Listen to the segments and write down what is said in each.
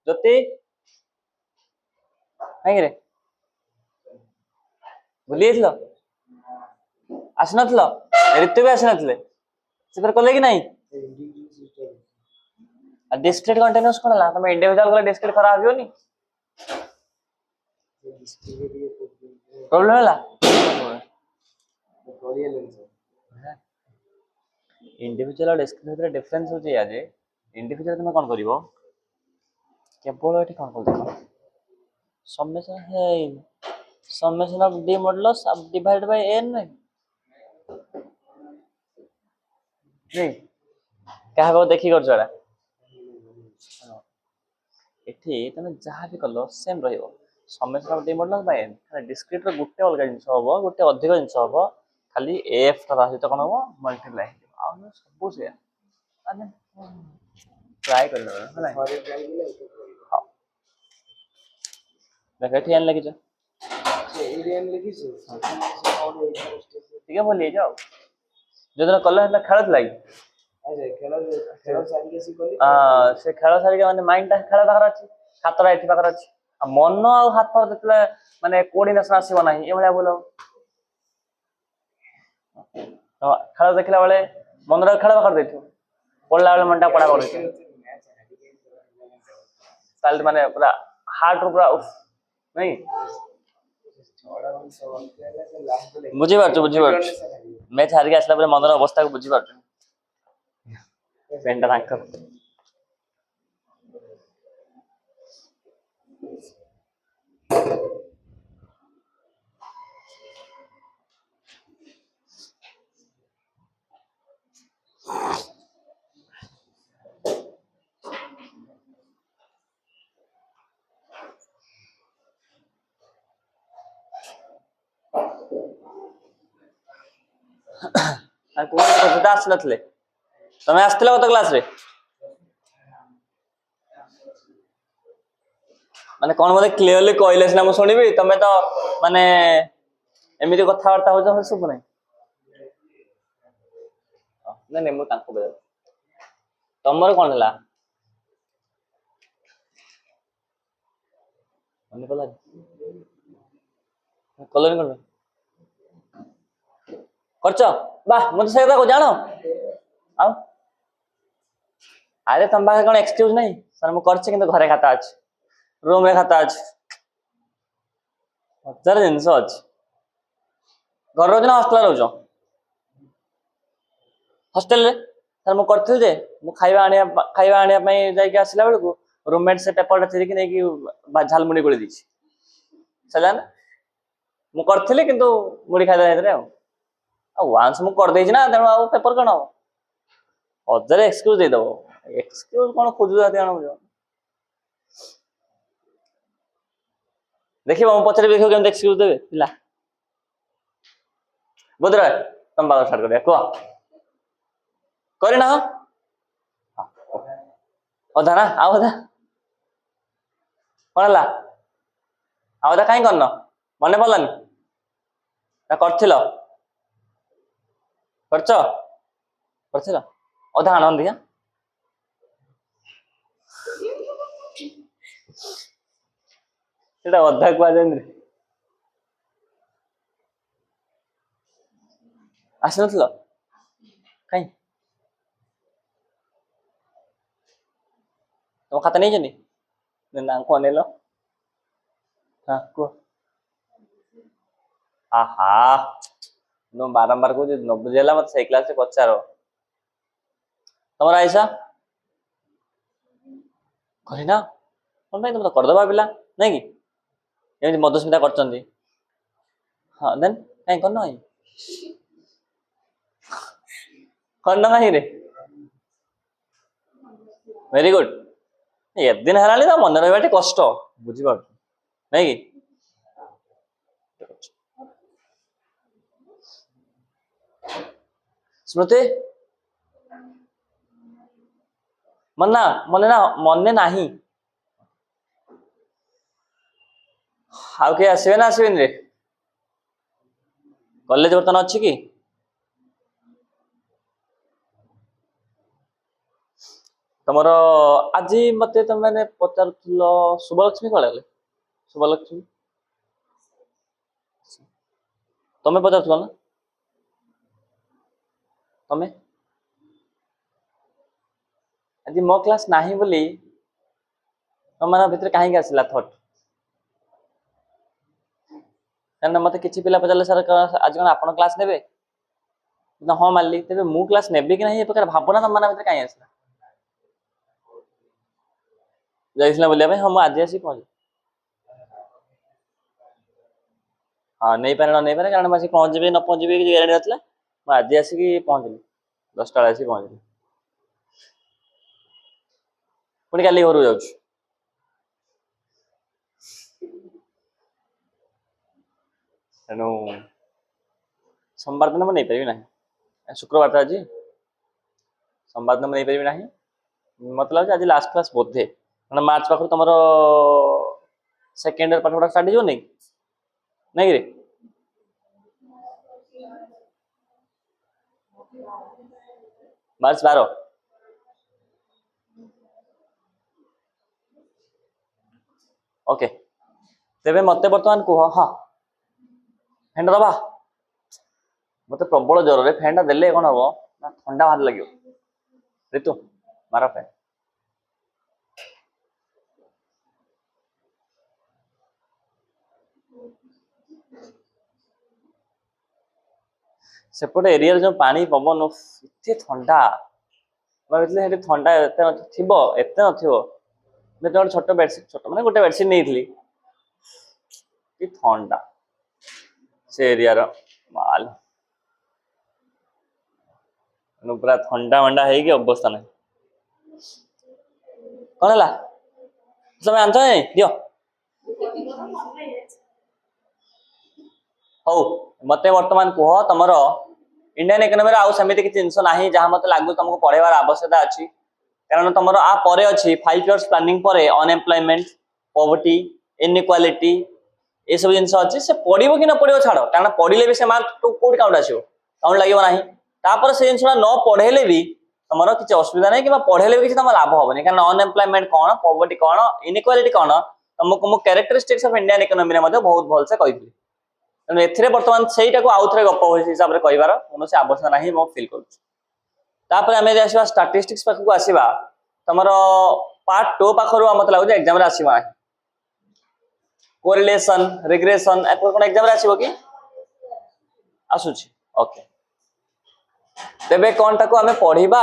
ଜ୍ୟୋତି କାହିଁକିରେ ଭୁଲି ଯାଇଥିଲ ଆସିନଥିଲ ଋତୁ ବି ଆସିନଥିଲେ ସେ କଲେ କି ନାଇଁ डिस्क्रीट कंटीन्यूअस कौन ला तुम इंडिविजुअल को डिस्क्रीट खराब होनी प्रॉब्लम है इंडिविजुअल और डिस्क्रीट भितर डिफरेंस होची या जे इंडिविजुअल तुम कोन करिवो केवल एठी कोन कर देखो summation of d modulus of divide by n नहीं क्या को देखि कर जरा एठी तमे जहा भी कलो सेम रहिबो summation of d modulus by n discrete रो गुटे अलग जिंस होबो गुटे अधिक जिंस होबो खाली f ता सहित कोन होबो मल्टीप्लाई आ सब से अने ट्राई कर लो है हां देखो एठी n लगी छ एन लगी छ ठीक है बोलिए जाओ जो दिन कल है खेल लगी से खेल सारी माने माइंड टा खेल पाखर अछि हातरा एठी पाखर अछि मन आ हाथ जतले माने कोऑर्डिनेशन आसीबो नाही ए भलिया बोलो तो खेल देखला बेले मन रे खेल पाखर देथियो पड़ला बेले मनटा पड़ा कर देथियो साल माने पूरा हार्ट पूरा नहीं बुझी पारछु मैच हार के आसला मनर अवस्था को बुझी पारछु पेंटा तांकर आ कोन कथा आसलथले तमे आस्तले कत क्लास रे माने कोन मते क्लियरली कहले सिना म सुनिबी तमे तो माने एमिति कथा वार्ता हो जो सब नै नै नै म ताको बे तमर कोन हला मने पला कलर कोन करछो बा मते से को जानो आ अरे तुम बाके कोन एक्सक्यूज नहीं सर म करछे किंतु घरे खाता अछि रूम में खाता अछि हजार जिंस अछि घर रोज ना हॉस्टल रोज हॉस्टल रे सर म करथिल जे म खाइबा आनिया पई जाय के आसिला बेल को रूममेट से पेपर चिरी कि नै कि झालमुड़ी गोली दिछि सलान म करथिले किंतु मुड़ी खाइ दैत रे आ वांस म कर देछि ना तेनो आ पेपर कोन हो हजार एक्सक्यूज दे दो एक्सक्यूज कोन खोजु जाते आनो देखिबो हम पछरे देखियो केम एक्सक्यूज देबे पिला बुदरा तुम बात स्टार्ट कर को करी ना ओधा ना आउधा कोनला आउधा काई करनो मने पड़लानी ना करथिलो करछो करथिलो ओधा आनंद दिया सेटा ओधा को आजेंद्र आसनथलो काई तो खाता नहीं जनी ना को नेलो हां को आहा नो बारंबार को न बुझेला मत सही क्लास से पचारो तमरा आइसा कहि ना कोन भाई तुम तो कर दबा पिला नहीं कि एमि मधुस्मिता करचंदी हां देन काई करनो आई करनो काई रे वेरी गुड ए दिन हराली तो मन रहबाटे कष्ट बुझी पार नहीं कि स्मृति मने नाही हाउ के आसीबे ना आसीबेन रे कॉलेज बर्तन अछि कि ତମର ଆଜି ମତେ ତମେ ମାନେ ପଚାରୁଥିଲ ଶୁଭଲକ୍ଷ୍ମୀ କୁଆଡେ ଗଲେ? ଶୁଭଲକ୍ଷ୍ମୀ ତମେ ପଚାରୁଥିଲ ନା? ତମେ ଆଜି ମୋ କ୍ଲାସ ନାହିଁ ବୋଲି ତମମାନଙ୍କ ଭିତରେ କାହିଁକି ଆସିଲା ଥଟ୍? କାରଣ ମତେ କିଛି ପିଲା ପଚାରିଲେ ସାର୍ ଆଜି କଣ ଆପଣ କ୍ଲାସ ନେବେ? ନା ହଁ ମାରିଲି, ତେବେ ମୁଁ କ୍ଲାସ ନେବି କି ନାହିଁ ଏ ପ୍ରକାର ଭାବନା ତମମାନଙ୍କ ଭିତରେ କାହିଁ ଆସିଲା? ଯାଇଥିଲା ବୁଲିବା ପାଇଁ, ହଁ ମୁଁ ଆଜି ଆସିକି ପହଞ୍ଚିଲି। ହଁ ନେଇପାରେ ନ ନେଇପାରେ, କାରଣ ମୁଁ ଆସିକି ପହଞ୍ଚିବି ନ ପହଞ୍ଚିବି କିଛି ଗ୍ୟାରେଣ୍ଟି ନଥିଲା। ମୁଁ ଆଜି ଆସିକି ପହଞ୍ଚିଲି, 10ଟା ବେଳେ ଆସିକି ପହଞ୍ଚିଲି। ପୁଣି କାଲି ଘରକୁ ଯାଉଛି। ତେଣୁ ସୋମବାର ଦିନ ମୁଁ ନେଇପାରିବି ନାହିଁ, ଶୁକ୍ରବାର ତ ଆଜି, ସୋମବାର ଦିନ ମୁଁ ନେଇପାରିବି ନାହିଁ। ମତେ ଲାଗୁଛି ଆଜି ଲାଷ୍ଟ କ୍ଲାସ୍ ବୋଧେ, କାରଣ ମାର୍ଚ୍ଚ ପାଖରୁ ତମର ସେକେଣ୍ଡ ଇୟର ପାଠ ପଢା ଷ୍ଟାର୍ଟ ହେଇଯିବନି ନାଇଁ କି? ମାର୍ଚ୍ଚ 12। ଓକେ, ତେବେ ମତେ ବର୍ତ୍ତମାନ କୁହ, ହଁ ଫ୍ୟାନ୍ ଦବା। ମତେ ପ୍ରବଳ ଜ୍ୱରରେ ଫ୍ୟାନ୍ ଟା ଦେଲେ କଣ ହବ ନା ଥଣ୍ଡା ଭାରି ଲାଗିବ। ରିତୁ ମାର ଫ୍ୟାନ୍। ସେପଟେ ଏରିଆରେ ଯୋଉ ପାଣି ପବନ ଏତେ ଥଣ୍ଡା, ଭାବିଥିଲି ସେଠି ଥଣ୍ଡା ଏତେ ଥିବ, ଏତେ ନଥିବ। ଯେତେବେଳେ ଛୋଟ ବେଡସିଟ୍, ଛୋଟ ମାନେ ଗୋଟେ ବେଡସିଟ୍ ନେଇଥିଲି, କି ଥଣ୍ଡା ସେ ଏରିଆର ମାଲ, ପୁରା ଥଣ୍ଡା ମଣ୍ଡା ହେଇକି ଅବସ୍ଥା ନାହିଁ। କଣ ହେଲା ତମେ ଆଣିଛ ଦିଅ। ହଉ ମତେ ବର୍ତ୍ତମାନ କୁହ, ତମର ଇଣ୍ଡିଆନ ଇକୋନୋମିରେ ଆଉ ସେମିତି କିଛି ଜିନିଷ ନାହିଁ ଯାହା ମତେ ଲାଗୁଛି ତମକୁ ପଢେଇବାର ଆବଶ୍ୟକତା ଅଛି, କାରଣ ତମର ଆ ପରେ ଅଛି 5 years ପ୍ଲାନିଂ ପରେ ଅନଏମ୍ପ୍ଲୟମେଣ୍ଟ, ପଭର୍ଟି, ଇନଇକ୍ୱାଲିଟି, ଏସବୁ ଜିନିଷ ଅଛି। ସେ ପଢିବ କି ନ ପଢିବ ଛାଡ, କାରଣ ପଢିଲେ ବି ସେ ମାର୍କ କୋଉଠି କାଉଣ୍ଟ ଆସିବ, କାଉଣ୍ଟ ଲାଗିବ ନାହିଁ। ତାପରେ ସେ ଜିନିଷଟା ନ ପଢେଇଲେ ବି ତମର କିଛି ଅସୁବିଧା ନାହିଁ, କିମ୍ବା ପଢେଇଲେ ବି କିଛି ତମ ଲାଭ ହବନି, କାରଣ ଅନଏମ୍ପ୍ଲୟମେଣ୍ଟ କଣ, ପଭର୍ଟି କଣ, ଇନଇକ୍ୱାଲିଟି କଣ, ତମକୁ ମୁଁ କ୍ୟାରେକ୍ଟରିଷ୍ଟିକ୍ସ ଅଫ ଇଣ୍ଡିଆନ ଇକୋନୋମିରେ ମଧ୍ୟ ବହୁତ ଭଲସେ କହିଥିଲି। ତେଣୁ ଏଥିରେ ବର୍ତ୍ତମାନ ସେଇଟାକୁ ଆଉ ଥରେ ଗପ ହିସାବରେ କହିବାର କୌଣସି ଆବଶ୍ୟକ ନାହିଁ ମୁଁ ଫିଲ୍ କରୁଛି। ତାପରେ ଆମେ ଯଦି ଆସିବା ଷ୍ଟାଟିଷ୍ଟିକ୍ସ ପାଖକୁ ଆସିବା, ତମର ପାର୍ଟ 2 ପାଖରୁ ମତେ ଲାଗୁଛି ଏକ୍ସାମରେ ଆସିବ ନାହିଁ। କୋରିଲେସନ, ରିଗ୍ରେସନ କଣ ଏକ୍ସାମରେ ଆସିବ କି? ଆସୁଛି, ଓକେ। ତେବେ କଣ ତାକୁ ଆମେ ପଢିବା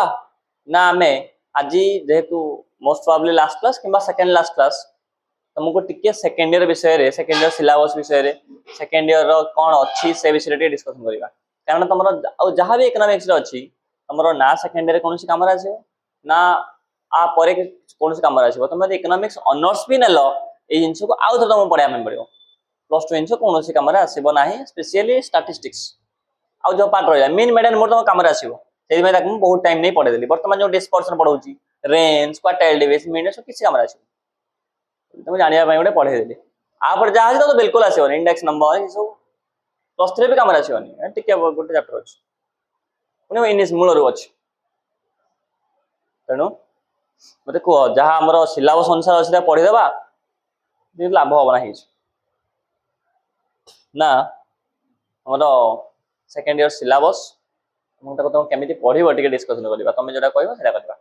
ନା ଆମେ ଆଜି ଯେହେତୁ ମୋଷ୍ଟ ପ୍ରୋବାବଲି ଲାଷ୍ଟ କ୍ଲାସ୍ କିମ୍ବା ସେକେଣ୍ଡ ଲାଷ୍ଟ କ୍ଲାସ୍, ତମକୁ ଟିକେ ସେକେଣ୍ଡ ଇୟର ବିଷୟରେ, ସେକେଣ୍ଡ ଇୟର ସିଲାବସ ବିଷୟରେ, ସେକେଣ୍ଡ ଇୟର କଣ ଅଛି ସେ ବିଷୟରେ ଟିକେ ଡିସ୍କସନ କରିବା। କାରଣ ତମର ଆଉ ଯାହା ବି ଇକୋନୋମିକ୍ସରେ ଅଛି, ତମର ନା ସେକେଣ୍ଡ ଇୟରରେ କୌଣସି କାମରେ ଆସିବ, ନା ଆ ପରେ କୌଣସି କାମରେ ଆସିବ। ତମେ ଯଦି ଇକୋନୋମିକ୍ସ ଅନର୍ସ ବି ନେଲ, ଏଇ ଜିନିଷକୁ ଆଉ ଥରେ ତମକୁ ପଢିବା ପାଇଁ ପଡିବ। ପ୍ଲସ୍ 2 ଜିନିଷ କୌଣସି କାମରେ ଆସିବ ନାହିଁ, ସ୍ପେସିଆଲି ଷ୍ଟାଟିଷ୍ଟିକ୍ସ। ଆଉ ଯୋଉ ପାର୍ଟ ରହିଲା ମିନ୍ ମେଡିଆନ ମୋଡ ତମ କାମରେ ଆସିବ, ସେଇଥିପାଇଁ ତାକୁ ମୁଁ ବହୁତ ଟାଇମ ନେଇ ପଢେଇଦେଲି। ବର୍ତ୍ତମାନ ଯୋଉ ଡିସପରସନ ପଢଉଛି, ରେଞ୍ଜ, କ୍ୱାର୍ଟାଇଲ ଡିଭିଜନ, ମିନ୍, ସବୁ କିଛି କାମରେ ଆସିବ, ତମେ ଜାଣିବା ପାଇଁ ଗୋଟେ ପଢେଇଦେଲି। ଆପରେ ଯାହା ଅଛି ତ ବିଲକୁଲ ଆସିବନି, ଇଣ୍ଡେକ୍ସ ନମ୍ବର ଏ ସବୁ ପ୍ଲସ୍ 3 ବି କାମରେ ଆସିବନି, ଟିକେ ଗୋଟେ ଚାପ୍ଟର ଅଛି, ପୁଣି ଇଂଲିଶ ମୂଳରୁ ଅଛି। ତେଣୁ ମତେ କୁହ, ଯାହା ଆମର ସିଲାବସ ଅନୁସାରେ ଅଛି ତାକୁ ପଢିଦେବା, ଲାଭ ହବ ନାହିଁ କିଛି, ନା ଆମର ସେକେଣ୍ଡ ଇୟର ସିଲାବସ ମୁଁ ତାକୁ ତମେ କେମିତି ପଢିବ ଟିକେ ଡିସ୍କସନ କରିବା। ତମେ ଯୋଉଟା କହିବ ସେଇଟା କରିବା।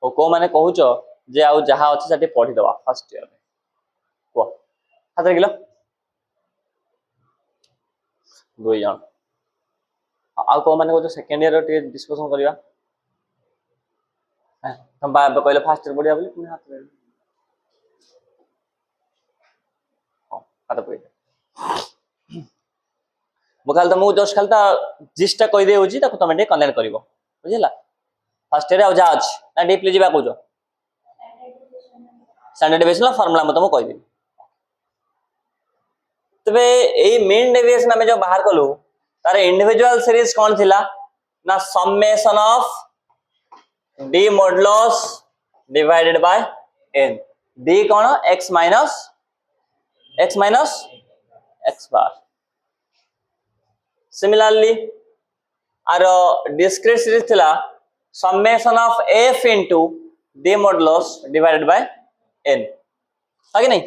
ଓ କୋଉ ମାନେ କହୁଛ ଯେ ଆଉ ଯାହା ଅଛି ସେଠି ପଢିଦବା ଫାର୍ଷ୍ଟ ଇୟର, କୁହ ହାତରେ କିଲ 2 ଜଣ। ଆଉ କୋଉ ମାନେ କହୁଛ ସେକେଣ୍ଡ ଇୟର ଟିକେ ଡିସ୍କସନ କରିବା? ତମେ କହିଲ ଫାର୍ଷ୍ଟ ଇୟର ପଢିବା ବୋଲି, ପୁଣି ହାତରେ ହାତ ପକେଇ ମୁଁ ଖାଲି ତମକୁ ଜଷ୍ଟ ଖାଲି ତା ଜିଷ୍ଟଟା କହିଦେଉଛି, ତାକୁ ତମେ ଟିକେ କନେକ୍ଟ କରିବ, ବୁଝିଲା? ଫାର୍ଷ୍ଟ ଇୟର ଆଉ ଯାହା ଅଛି ନା ଡିପଲି ଯିବା କହୁଛ? ଷ୍ଟାଣ୍ଡାର୍ଡ ଡିଭିଏସନ ଫର୍ମୁଲା ମୁଁ ତମକୁ କହିଦେବି। ତେବେ ଏଇ ମିନ୍ ଡେଭିଏସନ ଆମେ ଯୋଉ ବାହାର କଲୁ, ତାର ଇଣ୍ଡିଭିଜୁଆଲ ସିରିଜ କଣ ଥିଲା ନା summation of d modulus divided by n। d कौन x minus x bar. Similarly आर डिस्क्रीट सीरीज थिला summation of f into d modulus divided by n है कि नहीं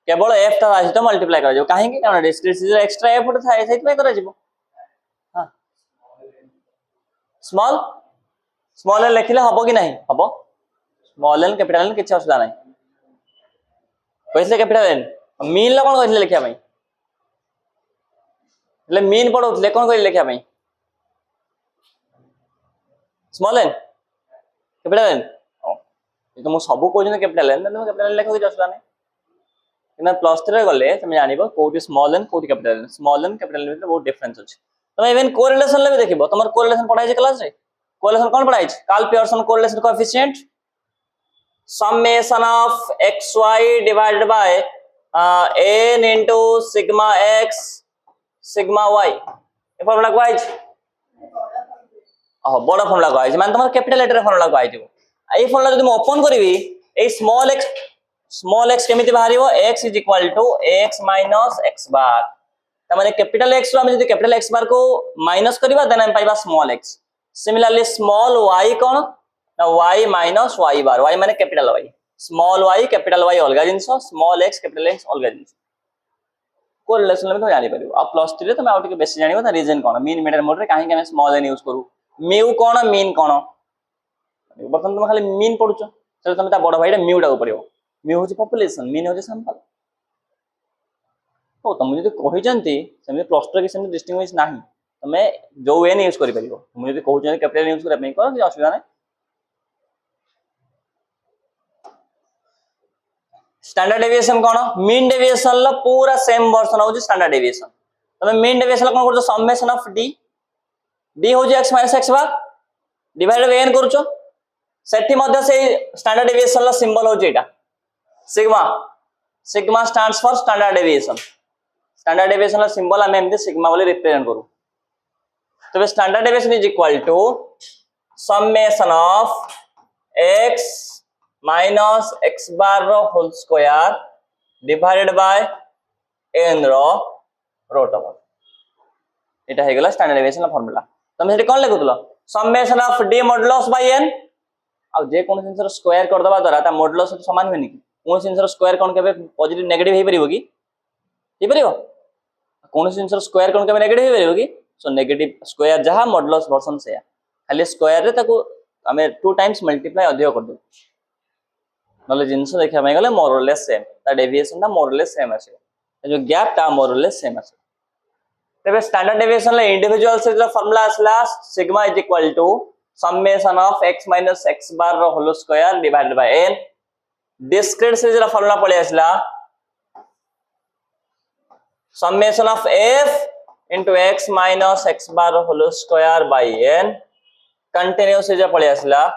केवल f ता सहित मल्टीप्लाई करा जो काहे कि कारण डिस्क्रीट सीरीज एक्स्ट्रा f उठ थाए सहित में करा जिवो हां स्मॉल स्मॉल n लिखिले हबो कि नहीं हबो स्मॉल n कैपिटल n किछ असुविधा नहीं कैसे कैपिटल n मीन ला कोन कहले लिखिया भाई ले मीन पढौथले कोन कहले लिखिया भाई स्मॉल n कैपिटल n ये तो मु सब को जने कैपिटल n न कैपिटल n लेखो कि असुविधा नहीं ना प्लस 3 गले तुम जानिबो कोठी स्मॉल n कोठी capital n small n capital n में बहुत डिफरेंस अछि तुम इवन कोरिलेशन ले भी देखिबो तमर कोरिलेशन पढ़ाई जे क्लास रे कोरिलेशन कोन पढ़ाई छै Karl Pearson correlation coefficient summation of xy divided by n into sigma x sigma y a formula को आइछ बड़ा फॉर्मूला को आइछ माने तमर कैपिटल लेटर फॉर्मूला को आइछ ए फॉर्मूला जदि म ओपन करबी ए स्मॉल x केमिति बाहरिबो x is equal to x minus x bar त माने कैपिटल x रो हम जदि कैपिटल x बार को माइनस करबा देन हम पाइबा small x similarly small y कोन ना y minus y bar y माने capital y small y capital y अलगा जिंसो स्मॉल x कैपिटल x अलगा जिंसो कोरिलेशन में तो जानि परिबो आ प्लस 3 रे तुम आउट के बेसी जानिबो त रीजन कोन मीन मेथड मोड रे काहे कि हम स्मॉल n यूज करू म्यू कोन मीन कोन बर्तन तुम खाली मीन पढुचो त तुम ता बड़ भाईडा म्यू डा पढिबो म्यू होची पॉपुलेशन मीन होची सैंपल ओ तुम जदि कहि जानती सेमे प्लस 2 के सेमे डिस्टिंग्विश नाही तमे जो n यूज करि परिबो तुम जदि कहू जने कैपिटल यूज करे पई कर कि असुविधा नै स्टैंडर्ड डेविएशन कोन मीन डेविएशन ला पूरा सेम वर्जन होची स्टैंडर्ड डेविएशन तमे मीन डेविएशन कोन करछो समेशन ऑफ d होची x - x bar divided by n करछो सेठी मध्ये से स्टैंडर्ड डेविएशन ला सिंबल होची एटा sigma sigma stands for standard deviation ला सिंबल हम एमती सिग्मा बोले रिप्रेजेंट करू तो standard deviation is equal to summation of x minus x bar रो whole square divided by n रो रूट ओवर एटा हे गेला स्टैंडर्ड डेविएशन ला फार्मूला तुम सेठी कोन लिखुतलो summation of d modulus by n आ जे कोन सेंसर स्क्वायर कर दबा द्वारा ता मॉडुलस समान होनी कि कोन सेंसर स्क्वायर कोन केबे पॉजिटिव नेगेटिव हे परिबो कि हे परिबो कोन सेंसर स्क्वायर कोन केबे नेगेटिव हे परिबो कि सो नेगेटिव स्क्वायर जहां मॉडुलस वर्जन से खाली स्क्वायर रे ताको हमें 2 टाइम्स मल्टीप्लाई अधिक कर दो नले जिंस देखा में गले मोर और लेस सेम ता डेविएशन ता मोर और लेस सेम आसे जो गैप ता मोर और लेस सेम आसे तबे स्टैंडर्ड डेविएशन ला इंडिविजुअल से जो फार्मूला आसला sigma is equal to summation of x minus x bar रो whole square divided by n discrete series ला फार्मूला पळे आसला summation of f into x minus x bar रो whole square by n continuous series पळे आसला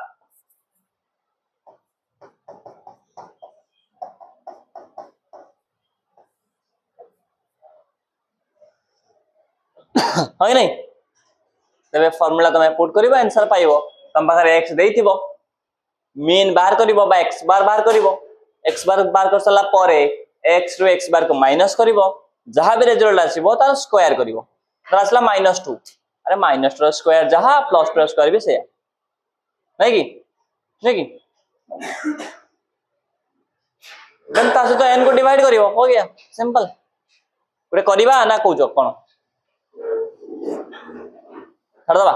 है नहीं तबे फार्मूला तमे पुट करिवो आंसर पाइबो तम पाखरे x देइथिबो मीन बाहर करिवो बा x बार बाहर करिवो x बार बाहर कर सला परे x रो x बार को माइनस करिवो जहां भी रिजल्ट आसीबो तार स्क्वायर करिवो तर आसला -2 अरे -2 रो स्क्वायर जहां +2 रो स्क्वायर भी से नहीं कि देन तासे तो n को डिवाइड करिवो हो गया सिंपल पुरे करिवा ना कहउजो कोन हर दबा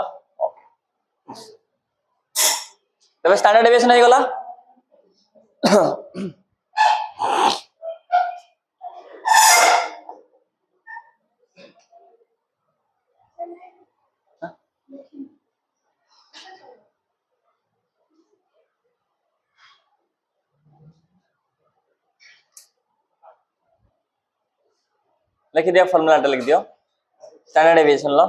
तबे स्टैंडर्ड डेविएशन हो गला लिख दिया फार्मूला लिख दियो स्टैंडर्ड डेविएशन लो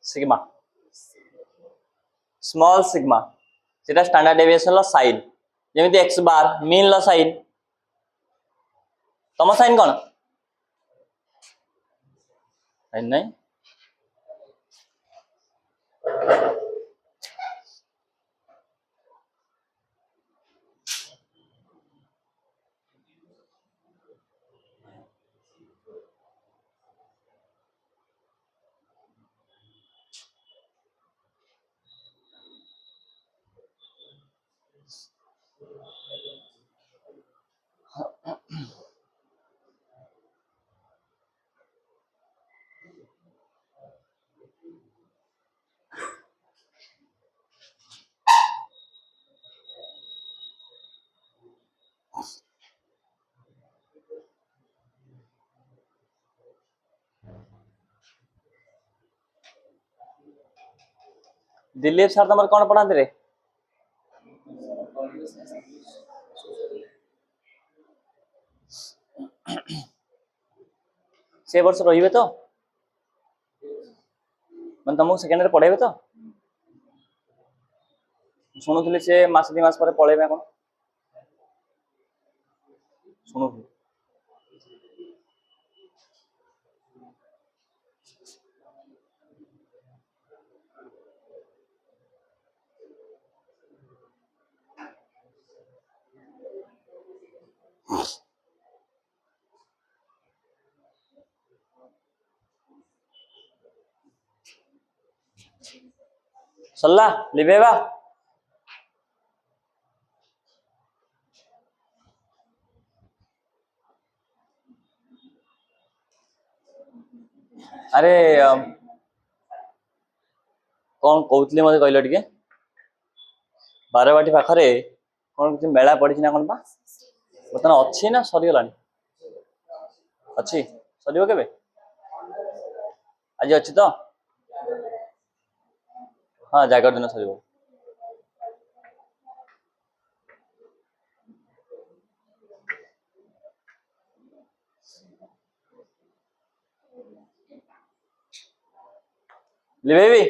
सिग्मा स्मॉल सिग्मा सेटा स्टैंडर्ड डेविएशन लो साइन जेमिति x बार मीन लो साइन तम साइन कोन साइन नहीं दिलीप सर तुम कौन पढ़ाते रे से वर्ष रहिबे तो मन तुमको सेकेंड रे पढ़ेबे तो शुणुली से मास 2 मास पर पढ़ेबे कोन शुणु सल्ला लिबेबा अरे कौन कहते मत कहल टे बारवाटी पाखरे कौन किसी मेला पड़ी ना कौन बर्तमान अच्छी ना सरीगला अच्छी सर के आज अच्छी तो हाँ जागर दिन सर लिबेबी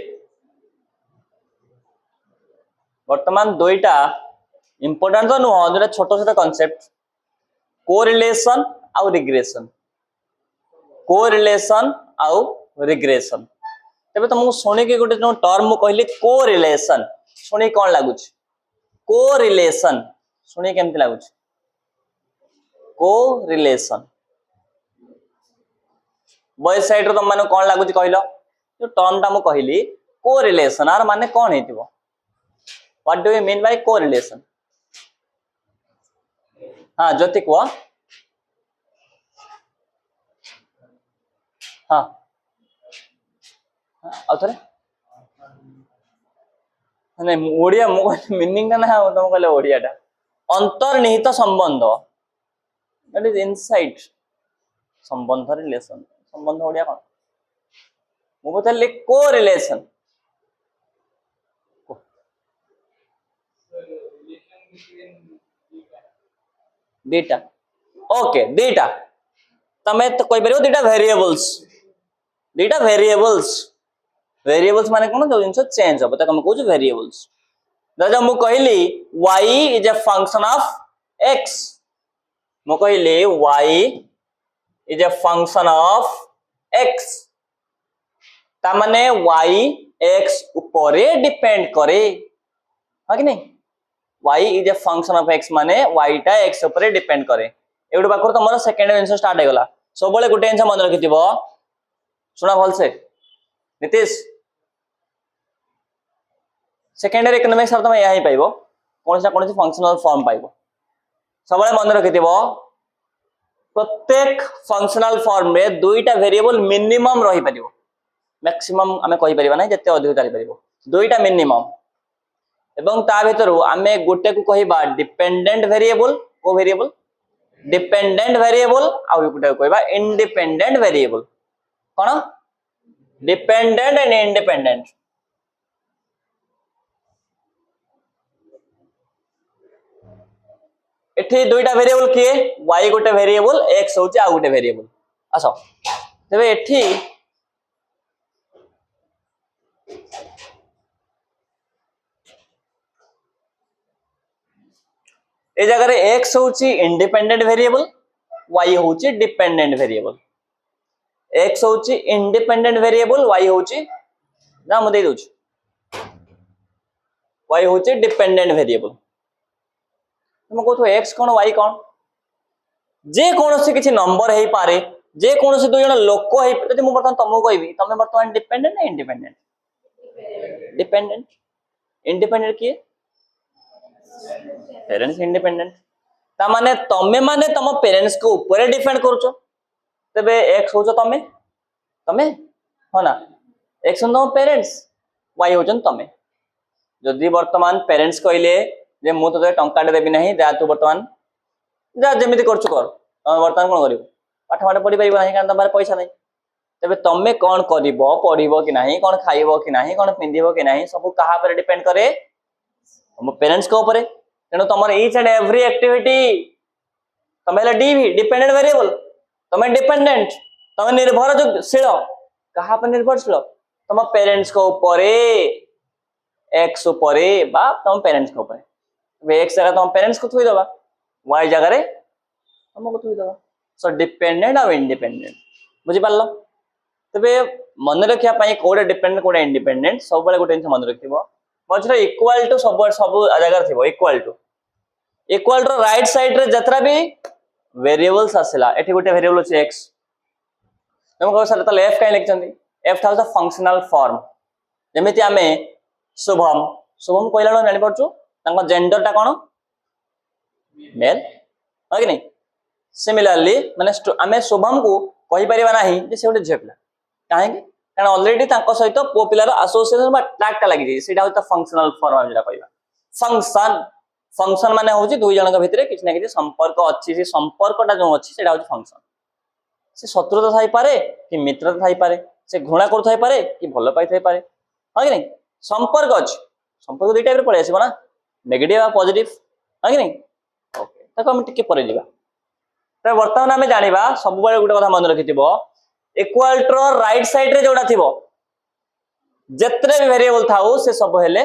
वर्तमान दुईटा इंपोर्टेंट तो नुह जो छोट छोट कॉन्सेप्ट कोरिलेशन आउ रिग्रेशन कोरिलेशन आउ रिग्रेशन तेरे तुमको शुणी गोटे जो टर्म कहली कोरिलेशन शुणी कौन लगुच कोरिलेशन शुणी केमती लगुच कोरिलेशन बॉयज साइड तुम मैंने कौन लगुच कहल जो टर्म टा मुझे कहली कोरिलेशन आर माने कौन है what do you mean by correlation हाँ ज्योति कह हाँ आउे नहीं ओडिया मुझे मीनिंग टा ना तुम कहले ओडिया टा अंतर्निहित संबंध दैट इज इनसाइट संबंध रिलेशन संबंध ओडिया कौन मुझे पचारे कोरिलेशन दीटा ओके दीटा तमें तो कोई पार दीटा वेरिएबल्स माने कौन जो जिन चेंज हम तुम कौच वेरिएबल्स दादा मु कहली y is a function of x मु कहली y is a function of x ता माने y x ऊपर डिपेंड करे हाँ कि नहीं y is a function of x माने y टा x ऊपर डिपेंड करे एवढे पाखर तुम सेकेंड जिन स्टार्ट होगा सब गोटे जिन मन रखि शुणा भलसे नीतीश सेकेंडरी इकोनॉमिक्स तुम यह ही पाइब कौन सा कौन फंक्शनल फॉर्म पाइब सब मन रखि प्रत्येक फंक्शनल फॉर्म में दुईटा वेरिएबल मिनिमम रही पार मैक्सिमम आम कहीपर ना जिते अधिक चली दुईटा मिनिमम एवं ता भीतर आम गोटे को कहबा डिपेंडेंट वेरिएबल को वेरिएबल डिपेंडेंट वेरिएबल आउ गोटे कहबा इंडिपेंडेंट वेरिएबल कौन डिपेंडेंट एंड इंडिपेंडेंट एठी दुईटा वेरिएबल किए y गोटे वेरिएबल x होची आ गोटे वेरिएबल आसो तबे एठी ए जगह रे x होची इंडिपेंडेंट वेरिएबल, y होची डिपेंडेंट वेरिएबल। x होची इंडिपेंडेंट वेरिएबल, y होची ना म दे दोछ, y होची डिपेंडेंट वेरिएबल। तुम कहतो x कोन y कोन, जे कोनोसी किछि नंबर हे पारे, जे कोनोसी दो जण लोक हे, जदि मु बर्तमान तुमको कहबी तमे बर्तमान डिपेंडेंट ना इंडिपेंडेंट? डिपेंडेंट। इंडिपेंडेंट किए? Parents independent. ता माने तमे माने तम पेरेंट्स को ऊपर डिपेंड करूछो, तबे x होचो तमे, तमे हो ना, x होन तम पेरेंट्स, y होचन तमे। जदि वर्तमान पेरेंट्स कहले जे मु तते टंका देबी नाही, जा तू वर्तमान जा जेमिति करछु कर, तमे वर्तमान कोन करिवो, पाठ माठ पढी पाइबो नाही कारण तमरे पैसा नाही, तबे तमे कोन करिवो, पढिवो कि नाही, कोन खाइबो कि नाही, कोन पिंधिबो कि नाही, सब कहा पर डिपेंड करे, हम पेरेंट्स को ऊपर। तेणु तमर ईच एंड एवरी एक्टिविटी तमे ले डीवी डिपेंडेंट वेरिएबल, तमे डिपेंडेंट, तमे निर्भरशील, कहा पर निर्भरशील, तम पेरेंट्स को ऊपर, एक्स ऊपर बा तम पेरेंट्स को ऊपर। वे एक्स जगह तम पेरेंट्स को थोई दबा, वाई जगह रे तुमको थोई दबा। सो डिपेंडेंट और इंडिपेंडेंट बुझी पारलो। तबे मन रखिया पई कोडे डिपेंडेंट कोडे इंडिपेंडेंट सब बेले गोटे जिंस मन रखिबो, मझरे इक्वल टू सब जगह थिबो, इक्वल टू राइट साइड रे जतरा भी वेरिएबल्स आसिला, एठी गोटे वेरिएबल अछि x, तुमको सर त f काई लिखचंदी, f था फंक्शनल फॉर्म। जेमिति आमे शुभम, शुभम कहला जानि परछु तांको जेंडर ता कोन, मेल हो कि नहीं। सिमिलरली माने आमे शुभम को कहि परिबा नाही जे से गोटे झियो पिला, काहे कि कारण ऑलरेडी तांको सहित पो पिलार एसोसिएशन बा टैग ता लागि जे, सेटा होता फंक्शनल फॉर्म हम जेटा कहबा। फंक्शन, फंक्शन माने होची दुई जनक भितरे किछ ना किछ संपर्क अछि, से संपर्कटा जो अछि सेटा होची फंक्शन। से शत्रुता थाई पारे कि मित्रता थाई पारे, से घृणा करू थाई पारे कि भलो पाई थाई पारे, हो कि नहीं। संपर्क अछि, संपर्क दुई टाइप रे पड़े आसीबो ना, नेगेटिव आ पॉजिटिव, हो कि नहीं। ओके ताको हम टिके परे जिबा। त वर्तमान आमे जानिबा सब बेले गुटे कथा मन रखिथिबो, इक्वल टू राइट साइड रे जोडा थिबो जत्रे भी वेरिएबल थाउ से सब हेले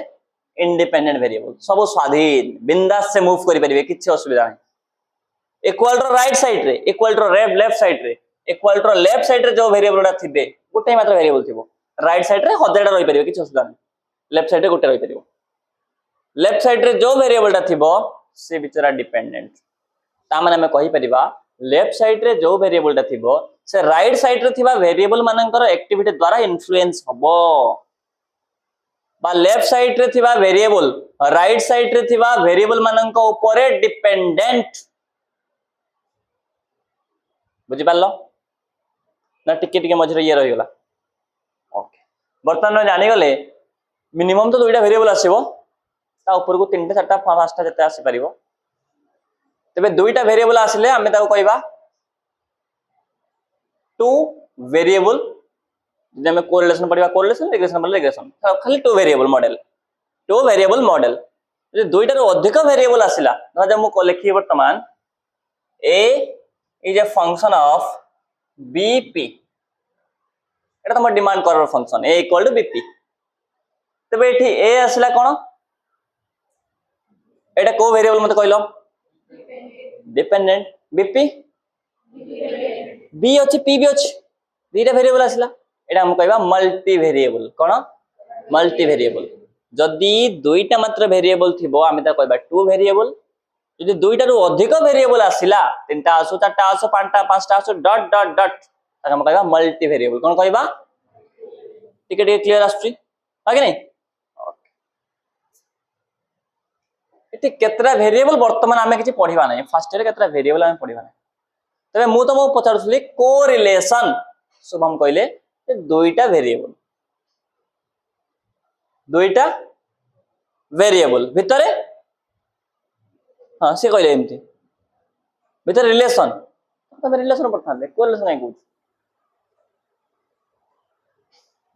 इंडिपेंडेंट वेरिएबल, सब स्वाधीन बिंदास से मूव करि परिबे, किछ असुविधा नहीं। इक्वल टू राइट साइड रे, इक्वल टू लेफ्ट साइड रे, इक्वल टू लेफ्ट साइड रे जो वेरिएबल थिबे गोटे मात्र वेरिएबल थिबो, राइट साइड रे हजारटा रहि परिबे, किछ असुविधा नहीं। लेफ्ट साइड रे गोटे रहि परिबो, लेफ्ट साइड रे जो वेरिएबल ता थिबो से बिचारा डिपेंडेंट। ता माने हमें कहि परिबा लेफ्ट साइड रे जो वेरिएबल ता थिबो से राइट साइड रे थिबा वेरिएबल मानकर एक्टिविटी द्वारा इन्फ्लुएंस हबो, बा लेफ्ट साइड रे थिबा वेरिएबल राइट साइड रे थिबा वेरिएबल मानक ऊपर डिपेंडेंट। बुझी पारलो ना, टिके टिके मझरे ये रही गला। ओके बर्तमान जानि गले मिनिमम तो दुईटा वेरिएबल आसीबो, ता ऊपर को तीनटा चारटा पांचटा जते आसी परिबो। तबे दुईटा वेरिएबल आसिले आमे ताको कहबा टू वेरिएबल, जे हमें कोरिलेशन पढ़िबा कोरिलेशन, रिग्रेशन पढ़िबा रिग्रेशन, खाली two variable model, two variable model. जे दुईटा रो अधिक वेरिएबल आसिला, जब मु लिखि वर्तमान a is a function of bp, एटा तुम डिमांड कर function a equal to bp। तबे एठी a आसिला कोन, एटा को वेरिएबल मते कहलो, डिपेंडेंट। bp b अछि p भी अछि, दुईटा वेरिएबल आसिला, एटा हम कहबा मल्टी वेरिएबल। कोन मल्टी वेरिएबल, जदि दुईटा मात्र वेरिएबल थिबो आमे ता कहबा टू वेरिएबल। यदि दुईटा रो अधिक वेरिएबल आसिला, तीनटा आसु चारटा आसु पांचटा आसु डॉट डॉट डॉट, ताका हम कहबा मल्टी वेरिएबल। कोन कहबा टिके टिके क्लियर आसुची हा कि नहीं। एते केतरा वेरिएबल वर्तमान आमे किछि पढिबा नै, फर्स्ट रे केतरा वेरिएबल आमे पढिबा नै। तबे मु तुमको पचारुसली कोरिलेशन, शुभम कहले जे दुईटा वेरिएबल, दुईटा वेरिएबल भितरे, हां से कहले एमती भितर रिलेशन, तबे रिलेशन पठाले कोरिलेशन नै कहू।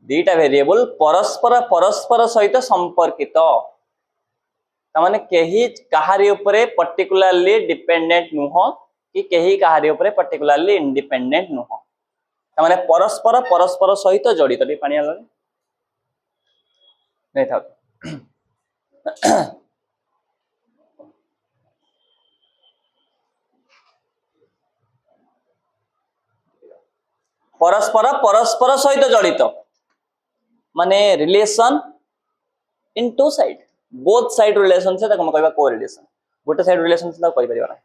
दुईटा वेरिएबल परस्पर परस्पर सहित संपर्कित, तामाने केही कहारी उपरे पर्टिकुलरली डिपेंडेंट नुह कि केही कहारी उपरे पर्टिकुलरली इंडिपेंडेंट नुह, तामाने परस्पर परस्पर सहित जड़ित। टी पानी आलो नहीं था परस्पर परस्पर सहित जड़ित माने relation in two side both side relation से ताको कहबा कोरिलेशन गोटे साइड रिलेशन से ताको कहि परिबा ना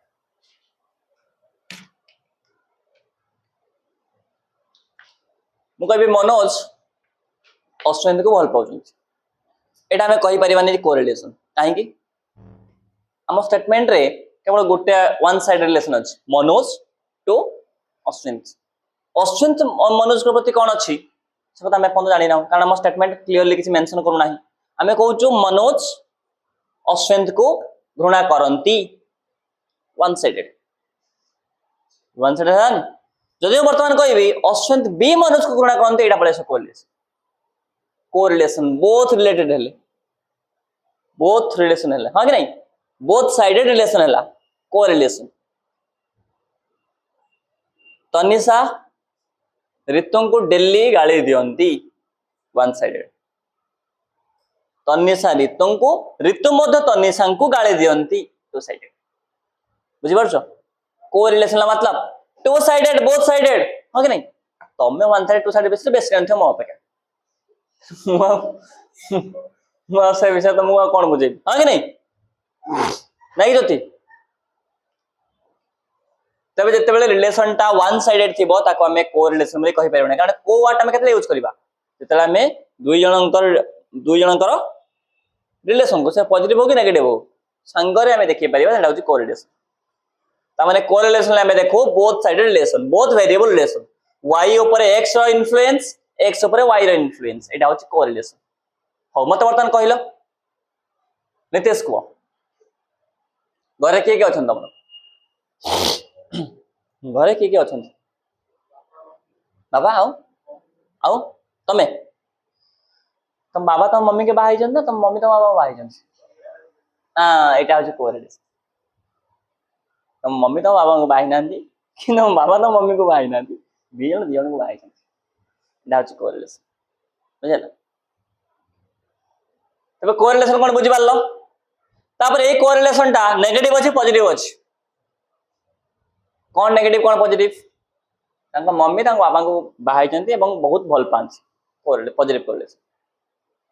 मु कहबी मनोज अश्विन को भल पाउछन एटा हमें कहि परिबानी कोरिलेशन काहे कि हम स्टेटमेंट रे केवल गोटे वन साइड रिलेशन अछि मनोज टू अश्विन अश्विन मनोज के प्रति कौन अच्छी से कथा हमें जानी ना कारण हम स्टेटमेंट क्लियरली किसी मेंशन करू नाही हमें कहूँ मनोज अश्विन को घृणा करती वन साइडेड जदि वर्तमान कहबी अश्विन भी मनोज को घृणा करते यहाँ पड़े कोरिलेशन बोथ रिलेशन है हाँ कि नहीं बोथ साइडेड रिलेशन है कोरिलेशन तनिषा ऋतु को डेली गाली दियंती वन साइडेड तनिषा ऋतु को ऋतु मध्य तनिषा को गाली दियंती टू साइडेड बुझी पारछ कोरिलेशन मतलब टू साइडेड बोथ साइडेड हाँ कि नहीं तमे वन साइड टू साइडेड बेसी जानथि मो अपेक्षा मु से विषय तो मु कोन बुझे हाँ कि नहीं ज्योति तबे जते बेले रिलेशन टा वन साइडेड थिबो ताको हमें कोरिलेशन रे कहि परबे कारण को वर्ड हमें केतले यूज करबा जते हमें दुई जनकर रिलेशन को से पॉजिटिव हो कि नेगेटिव हो संगरे हमें देखि परिबा एटा होची कोरिलेशन ता माने कोरिलेशन हमें देखो both sided relation both variable relation y ऊपर x रो इन्फ्लुएंस x ऊपर y रो इन्फ्लुएंस एटा होची कोरिलेशन हो मत वर्तमान कहिलो नितेश को घरे के अछन तमन घरे के अछन बाबा आओ तमे तुम बाबा तुम मम्मी के बाहर ना तुम मम्मी तुम बाबा बाहर हाँ यहाँ हूँ कोरिलेशन तुम मम्मी तुम बाबा को बाहर ना कि तुम बाबा तुम मम्मी को बाहर ना दी जन को बाहर यहाँ हूँ कोरिलेशन बुझल तबे कोरिलेशन कौन बुझी पारल तापर ए कोरिलेशन टा नेगेटिव अछि पॉजिटिव अछि कौन नेगेटिव कौन पॉजिटिव तांका मम्मी तांका बाबा को बाहर चंती एवं बहुत भल पांची पॉजिटिव कोरिलेशन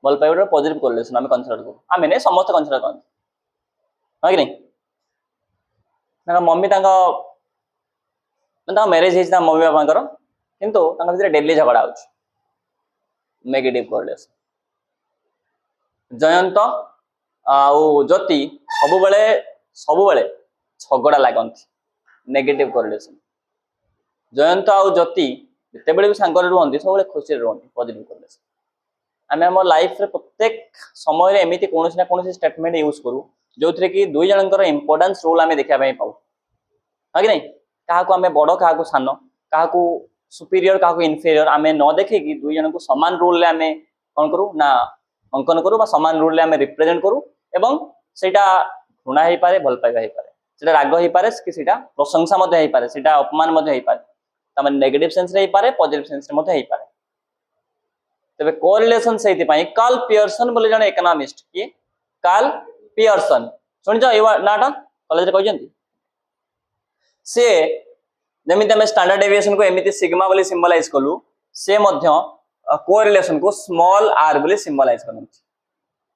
भल पाइबा पॉजिटिव कोरिलेशन हमें कंसीडर करू आमे ने समस्त कंसीडर करन हां कि नहीं तांका मम्मी तांका मैरिज हेज ता मम्मी बाबा कर किंतु तांका भीतर डेली झगड़ा होछ नेगेटिव कोरिलेशन जयंत आउ ज्योति सब बेले झगड़ा लागंती नेगेटिव कोरिलेशन जयंत आउ ज्योति जते बेले भी सांग रुहंती सब बेले खुशी रुहंती पॉजिटिव कोरिलेशन आमे हम लाइफ रे प्रत्येक समय रे एमिति कोनोसी ना कोनोसी स्टेटमेंट यूज करू जो थरे कि दुई जनकर इंपोर्टेंस रोल आमे देखा पई पाऊ हा कि नहीं काहा को आमे बड़ काहा को सान काहा को सुपीरियर काहा को इन्फीरियर आमे न देखे कि दुई जन को समान रोल ले आमे कोन करू ना अंकन करू बा समान रोल ले आमे रिप्रेजेंट करू एवं सेटा घृणा हेई पारे भल पाइबा हेई पारे सेटा राग हेई पारे कि सेटा प्रशंसा मध्ये हेई पारे सेटा अपमान मध्ये हेई पारे तमे नेगेटिव सेंस रे हेई पारे पॉजिटिव सेंस रे मध्ये हेई पारे तबे कोरिलेशन सेति पई कार्ल पियर्सन बोले जने इकोनॉमिस्ट की कार्ल पियर्सन सुनि जा ए नाटा कॉलेज रे कहजंती से जेमिति हम स्टैंडर्ड डेविएशन को एमिति सिग्मा बोली सिंबलाइज कलु से मध्य कोरिलेशन को स्मॉल r बोली सिंबलाइज करनती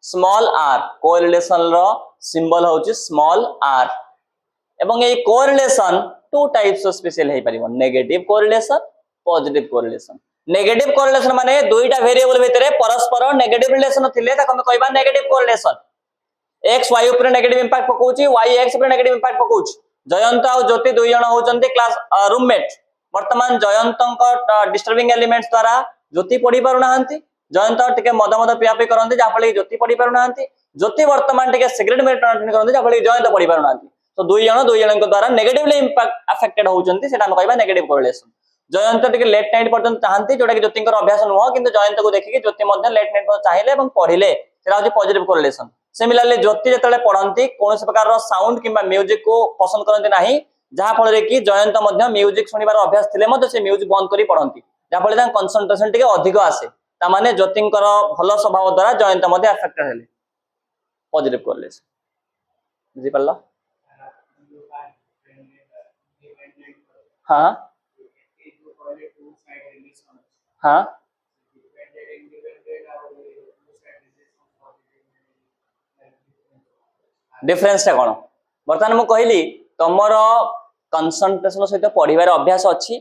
स्मॉल r कोरिलेशन रो सिंबल होची स्मॉल r एवं ए correlation two types of special हेई परिबो negative correlation positive correlation negative correlation माने दुईटा वेरिएबल भितरे परस्पर नेगेटिव रिलेशन थिले ताको हम कहबा नेगेटिव कोरिलेशन x y ऊपर नेगेटिव इंपैक्ट पकोची y x ऊपर नेगेटिव इंपैक्ट पकोची जयंत और ज्योति दुई जण होचंती क्लास रूममेट वर्तमान जयंतଙ୍କ डिस्टर्बिंग एलिमेंट्स द्वारा ज्योति पढ़ी पारु नाहंती जयंत टिके मद पियापी करंती जा फले ज्योति पढ़ी पारु नाहंती ज्योति वर्तमान टिके सिगरेट मेंटेन करंती जा फले जयंत पढ़ी पारु नाहंती तो दुई जनक द्वारा नेगेटिवली इंपैक्ट अफेक्टेड होचंती सेटा हम कहबा नेगेटिव कोरिलेशन जयंत टिके लेट नाइट पर्यंत चाहंती जोटा कि ज्योतिंकर अभ्यास नुह किंतु जयंत को देखि कि ज्योति मध्ये लेट नाइट चाहिले एवं पढ़िले सेटा होची पॉजिटिव कोरिलेशन सिमिलरली ज्योति जतले पढ़ंती कोनोसी प्रकार रो साउंड किबा म्यूजिक को पसंद करंती नाही जहा फल रे कि जयंत मध्ये म्यूजिक सुनिबार अभ्यास थिले मध्ये से म्यूजिक बंद करी पढ़ंती जहा फल रे कंसंट्रेशन टिके अधिक आसे ता माने ज्योतिंकर भलो स्वभाव द्वारा जयंत मध्ये अफेक्टेड हेले पॉजिटिव कोरिलेशन बुझी पल्ला हां हाँ डिफरेंस टा कौन बर्तमान मु कहली तमर कंसंट्रेशन सहित पढ़िबार अभ्यास अच्छी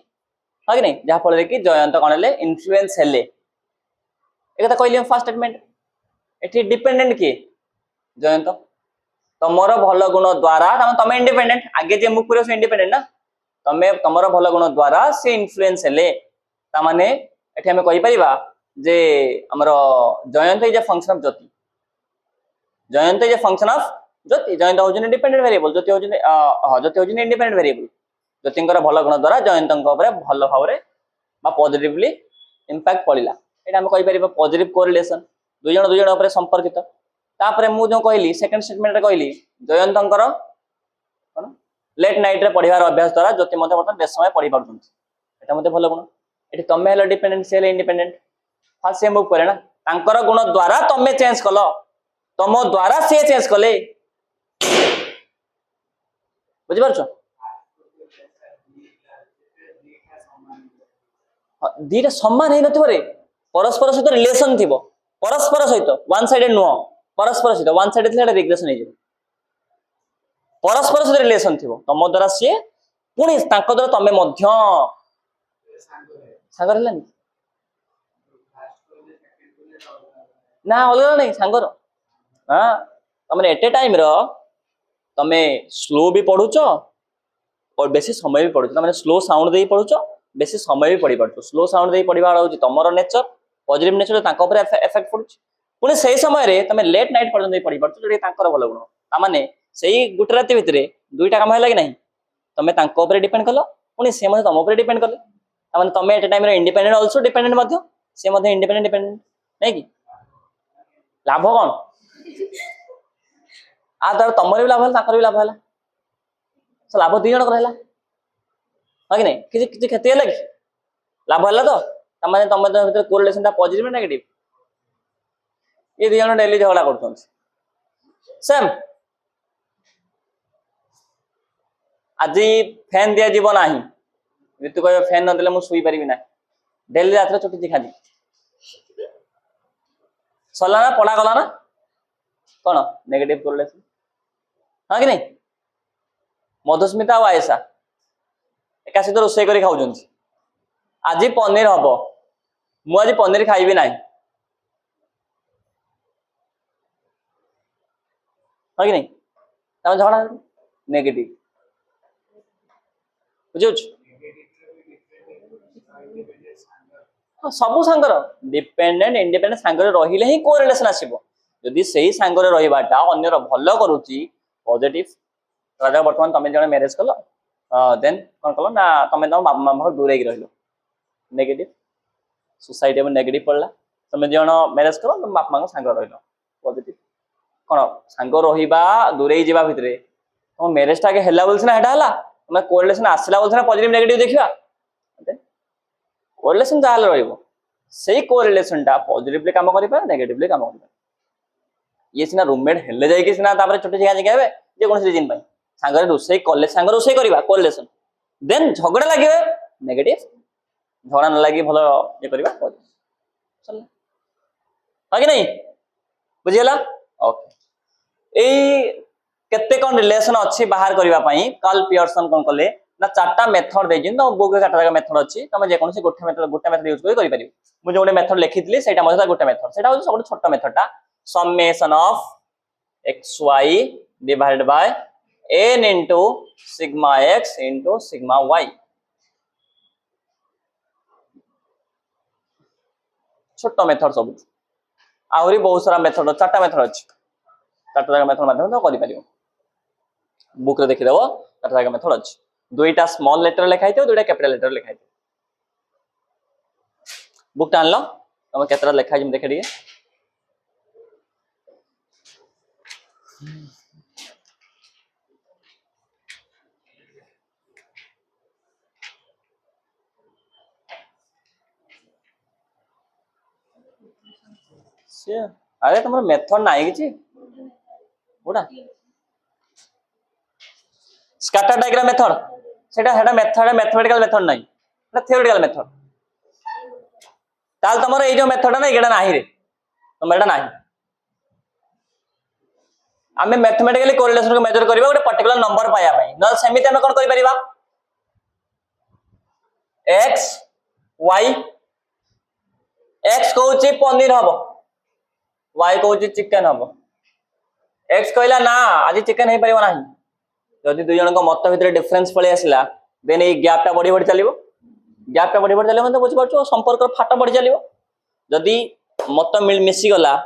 हाँ कि नहीं जहाँ फल कि जयंत कौन हेले इन्फ्लुएंस हेले एक कथा कहली फर्स्ट स्टेटमेंट एठी डिपेंडेंट किए जयंत तमर भल गुण द्वारा तमे इंडिपेंडेंट आगे जे मुख से इंडिपेंडेंट ना तमे तमर भल गुण द्वारा से इन्फ्लुएंस हेले तामाने एठी हमें कहि परिबा जे हमर Jayant is a function of Jyoti Jayant is a function of Jyoti Jayant होजन इंडिपेंडेंट वेरिएबल ज्योति होजन ज्योति होजन इंडिपेंडेंट वेरिएबल ज्योतिंकर भल गुण द्वारा जयंतଙ୍କ ऊपर भल भावरे बा पॉजिटिवली इंपैक्ट पड़िला एटा हम कहि परिबा पॉजिटिव कोरिलेशन दुई जण ऊपर संपर्कित तापरे मु जो कहली सेकंड स्टेटमेंट रे कहली जयंतଙ୍କର कोन लेट नाइट रे पढ़िबार अभ्यास द्वारा ज्योति मते बर्तन बेस समय पढ़ी पारुछन एटा मते भल गुण एठी तमे हेलो डिपेंडेंट से हेलो इंडिपेंडेंट फास्ट से मूव करे ना तांकर गुण द्वारा तमे चेंज कलो तम द्वारा से चेंज कले बुझि पारछो दीटा समान है नथिबो रे परस्पर सहित रिलेशन थिबो परस्पर सहित वन साइडेड नुह परस्पर सहित वन साइडेड थिले रिग्रेशन हे जिवो परस्पर सहित रिलेशन थिबो तम द्वारा से पुणी तांको द्वारा तमे मध्य सागर हेलानी ना अलग नहीं सांगर हाँ तमने एट ए टाइम रो तमे स्लो भी पढ़ुच और बेसी समय भी पढ़ुच तमने स्लो साउंड दे पढ़ुच बेसी समय भी पढ़ी पारछ स्लो साउंड दे पढ़िबा होची तमरो नेचर पॉजिटिव नेचर तांको ऊपर इफेक्ट पड़ुछ पुणी सही समय रे तमे लेट नाइट पर्यंत दे पढ़ी पारछ जेडी तांकर भल गुण ता माने सही गुटे राति भितरे दुईटा काम हैला कि नहीं तमे तांको ऊपर डिपेंड कलो पुणी से मते तम ऊपर डिपेंड कले ता माने तमे एट ए टाइम रे इंडिपेंडेंट आल्सो डिपेंडेंट मध्य से मते इंडिपेंडेंट डिपेंडेंट नहीं कि लाभ कौन आ द्वारा तमर भी लाभ है ताकर भी लाभ है लाभ दी जन कर हाँ कि नहीं किसी क्षति है कि लाभ है तो तमें तुम भर कोरिलेशन टा पॉजिटिव ना नेगेटिव ये दी जन डेली झगड़ा कर सेम आज फैन दि जीव ना ऋतु कह फैन न देले मुई पारि ना डेली रात चुटी खाली सरला ना पढ़ा गला ना कौन नेगेटिव कोरिलेशन हाँ कि नहीं मधुस्मिता और आयशा एका सहित रोषे कर खाऊ आज पनीर हम मु आज पनीर खाइबी ना हाँ कि नहीं तम झगड़ा नेगेटिव बुझे सब सांगर डिपेंडेंट इंडिपेंडेंट सांगर रहिले ही कोरिलेशन आसीबो जदि सही सांगर रहिबाटा अन्यर भल करूची पॉजिटिव राजा वर्तमान तमे जने मैरिज कलो देन कोन कलो ना तमे तम बाप मां भर दूर रहलो नेगेटिव सोसाइटी में नेगेटिव पड़ला तमे जण मैरिज कलो तम बाप मां सांग रहलो पॉजिटिव कोन सांग रहिबा दूर जीवा भितरे तम मैरिज टा के हेला बोलछना हेटा हला तमे कोरिलेशन आसला बोलछना पॉजिटिव नेगेटिव देखिबा कोरिलेशन जाल रहइबो सेही कोरिलेशन टा पॉजिटिवली काम करिबा नेगेटिवली काम करिबा ये सिना रूममेट हेले जाय कि सिना तापर छोटे जिगा जिगा हेबे जे कोन रीजन पई सांगरे रोसे कले सांगरे रोसे करबा कोरिलेशन देन झगड़ा लागिबे नेगेटिव झगड़ा न लागी भलो ये करबा चल हां कि नहीं बुझियला ओके ए केते कोन रिलेशन अछि बाहर करबा पई कार्ल पियर्सन कोन कले ना चारटा मेथड दे जिन तो बुक रे चारटा मेथड अछि तमे जे कोन से गोटे मेथड यूज करि परिबो मु जोटे मेथड लिखितली सेटा मजा गोटे मेथड सेटा हो सब छोटा मेथड टा summation of xy divided by n into sigma x into sigma y छोटा मेथड सब आहुरी बहुत सारा मेथड चारटा मेथड अछि चारटा जागा मेथड माध्यम तो करि परिबो बुक रे देखि देबो चारटा जागा मेथड अछि दुईटा स्मॉल लेटर लिखाइ थियो दुईटा कैपिटल लेटर लिखाइ थियो बुक टान लो तमे केतरा लिखाइ हम देखे दिए अरे तुम मेथड ना कि गोटा स्कैटर डायग्राम मेथड सेटा हेडा मेथड मैथमेटिकल मेथड नहीं सेटा थ्योरेटिकल मेथड ताल तुम ये जो मेथड ना ये ना रे तुम एटा ना आम मैथमेटिकली कोरिलेशन को मेजर करबा गोटे पर्टिकुलर नंबर पाया पाई न सेमिति हम कोन करि परिबा x y x कहूची पनीर हबो y कहूची चिकन हबो x कहला ना आज चिकन हे परिबो नाही जदि दुई जन को मत भितर डिफरेंस पळे आसला देन ए गैप टा बढ़ी बढ़ी चलिबो गैप टा बढ़ी बढ़ी चलिबो मतलब बुझि परछो संपर्क फाटा बढ़ी चलिबो जदि मत मिसी गला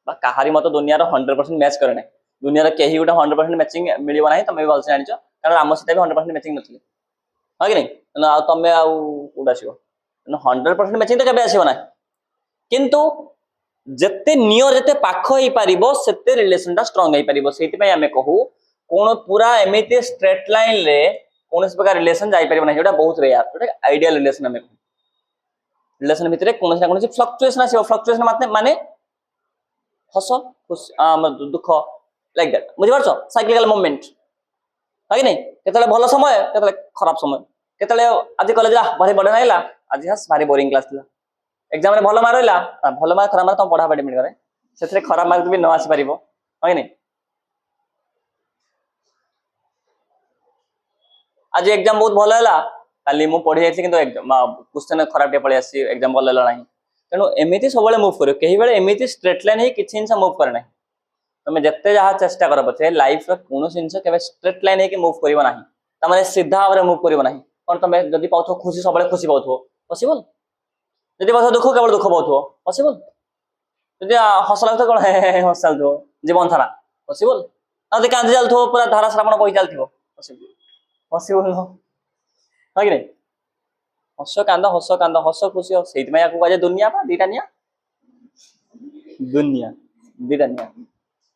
बा कहारी मत दुनिया रो 100% मैच करे नै दुनिया रो केही गोटे 100% मैचिंग मिलिबो नाही तमे भलसे जानिचो कारण आम सहित भी 100% मैचिंग नथिले हां कि नहीं ना तमे आ उडा आसीबो 100% मैचिंग तो केबे आसीबो ना किंतु जत्ते नियर जत्ते पाखो ही पारिबो सेते रिलेशन टा स्ट्रांग ही पारिबो सेति पय हमें कहू कोन पूरा एमिति स्ट्रेट लाइन रे कोनस प्रकार रिलेशन जाई पारिबो ना जोटा बहुत रेयर जोटा आइडियल रिलेशन हमें रिलेशन भितरे कोनस ना कोनस फ्लक्चुएशन आसीबो फ्लक्चुएशन माने हस खुश दुख लाइक दैट बुझि परछो साइक्लिकल मोमेंट है नहीं केतले भलो समय केतले खराब समय केतले आज कॉलेज आ भारी बडे नाइला आज हस भारी बोरिंग क्लास थिला एग्जाम रे भलो मार्क रहिला भलो मार्क खराब मार्क त पढा पढी मिल करे सेथरे खराब मार्क भी न आसी परिबो है नहीं आज एग्जाम बहुत भलो हैला काली मु पढी जाइछि किंतु एग्जाम क्वेश्चन खराब टे पळी आसी एग्जाम भलो हैला नाही तेनु एमिति सबले मूव करियो केही बेले एमिति स्ट्रेट लाइन हे किछि इंसा मूव करे नाही तमे जत्ते जहा चेष्टा कर पछे लाइफ रे कोनो जिंस केबे स्ट्रेट लाइन हे कि मूव करिवो नाही त माने सीधा भाबरे मूव करिवो नाही कोन तमे जदि पाउथो खुशी सबले खुशी पाउथो पॉसिबल जदि पाउथो दुख केवल दुख पाउथो पॉसिबल जदि हस लागथो कोन हसल थो जीवन धारा पॉसिबल जदि कांदी जालथो पूरा धारा श्रावण बहि जालथिबो पॉसिबल पॉसिबल नो है कि नहीं हस खुशी सेति में याकू काजे दुनिया बा दीटा निया दुनिया दीटा निया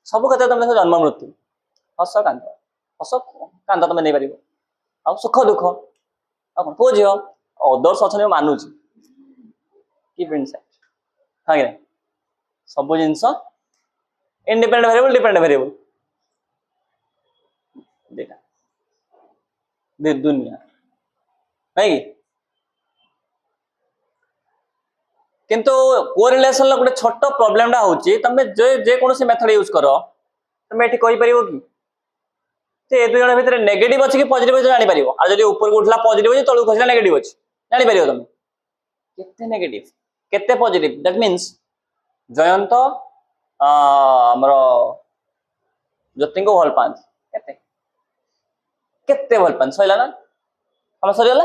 सब कथा तुम जन्म मृत्यु हस कांद तुम नहीं पार आ सुख दुख पु झी अदर्स अच्छा मानुच कि हाँ कि सब जिनस इंडिपेंडेंट वेरिएबल डिपेंडेंट वेरिएबल दुनिया नहीं किंतु कोरिलेशन ला गोटे छोट प्रॉब्लम टा होची तमे जे कोनोसी मेथड यूज करो तमे एठी कहि परिबो कि से ए दुई जण भितर नेगेटिव अछि कि पॉजिटिव अछि जानि परिबो आ जदि ऊपर उठला पॉजिटिव अछि तळु खसला नेगेटिव अछि जानि परिबो तमे केते नेगेटिव केते पॉजिटिव दैट मींस जयंत हमरो जतिन को भल पांच केते केते भल पांच सइला ना हम सरियला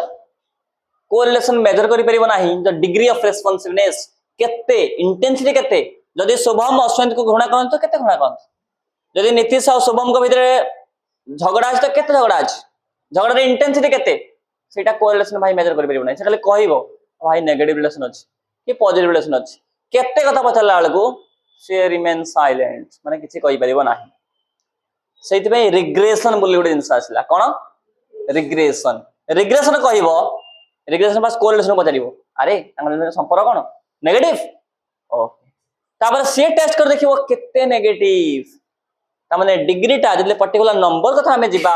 कोरिलेशन मेजर करि परिबो नाही द डिग्री ऑफ रेस्पोंसिवनेस केते इंटेंसिटी केते जदि शुभम अश्वंत को घृणा करन तो केते घृणा करन जदि नीतीश और शुभम को भितरे झगड़ा अछि तो केते झगड़ा अछि झगड़ा रे इंटेंसिटी केते सेटा कोरिलेशन भाई मेजर करि परिबो नाही से खाली कहइबो भाई नेगेटिव रिलेशन अछि कि पॉजिटिव रिलेशन अछि केते कथा पछला बेलको से रिमेन साइलेंट माने किछि कहि परिबो नाही सेति पे रिग्रेशन बोली गोटे जिंस आसला कोन रिग्रेशन रिग्रेशन कहइबो रिग्रेशन पास कोरिलेशन पचारिबो अरे तांगर संपर्क कोन नेगेटिव ओके तापर से टेस्ट कर देखिबो केते नेगेटिव ता माने डिग्री ता जले पर्टिकुलर नंबर कथा हमें जिबा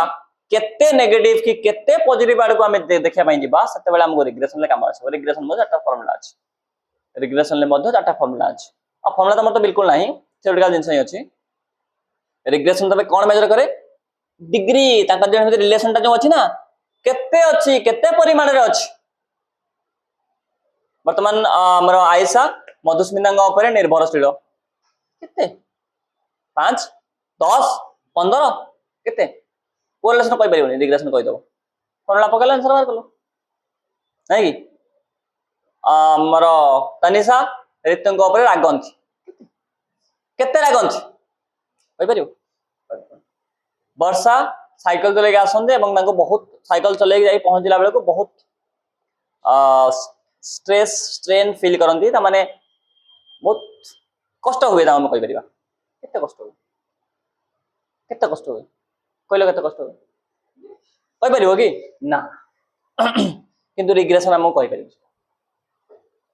केते नेगेटिव कि केते पॉजिटिव आड़ को हमें देखिया पई जिबा सते बेला हमको रिग्रेशन ले काम आछो रिग्रेशन मो चारटा फार्मूला अछि रिग्रेशन ले मध्य चारटा फार्मूला अछि आ फार्मूला त मत बिल्कुल नाही थ्योरेटिकल जिंस ही अछि रिग्रेशन तबे कोन मेजर करे डिग्री ताका जे रिलेशन ता जो अछि ना केते अछि केते परिमाण रे अछि वर्तमान हमर आयशा मधुस्मितांग ऊपर निर्भरशील केते 5 10 15 केते कोरिलेशन कहि परिबोनी रिग्रेशन कहि दबो फॉर्मूला पकल आंसर मार कलो नै कि हमर तनिषा रितंग ऊपर रागंती केते रागंती कहि परिबो वर्षा साइकिल चले आसंदे एवं तांको बहुत साइकिल चले जाई पहुंचला बेले को बहुत स्ट्रेस स्ट्रेन फील करंती ता माने बहुत कष्ट हुए ता हम कहि परिबा केते कष्ट हुए कहलो केते कष्ट हुए कहि परिबो कि ना किंतु रिग्रेशन हम कहि परिबो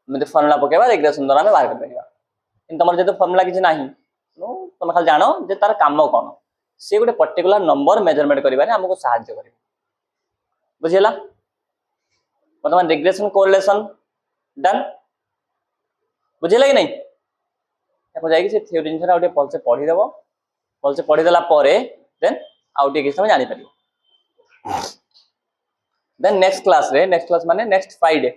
मते फॉर्मूला पकेबा रिग्रेशन द्वारा हम बाहर कर परिबा किंतु हमर जेते फॉर्मूला किछ नाही नो तुम खाली जानो जे तार काम कोन से गोटे पर्टिकुलर नंबर मेजरमेंट करिबारे हमको सहायता करिबो बुझिला वर्तमान रिग्रेशन कोरिलेशन डन बुझे कि नहीं ताको जाई से थ्योरी जिनसा आउटे पलसे पढ़ी देबो पलसे पढ़ी देला परे देन आउटे किस समय जानि परियो देन नेक्स्ट क्लास माने नेक्स्ट फ्राइडे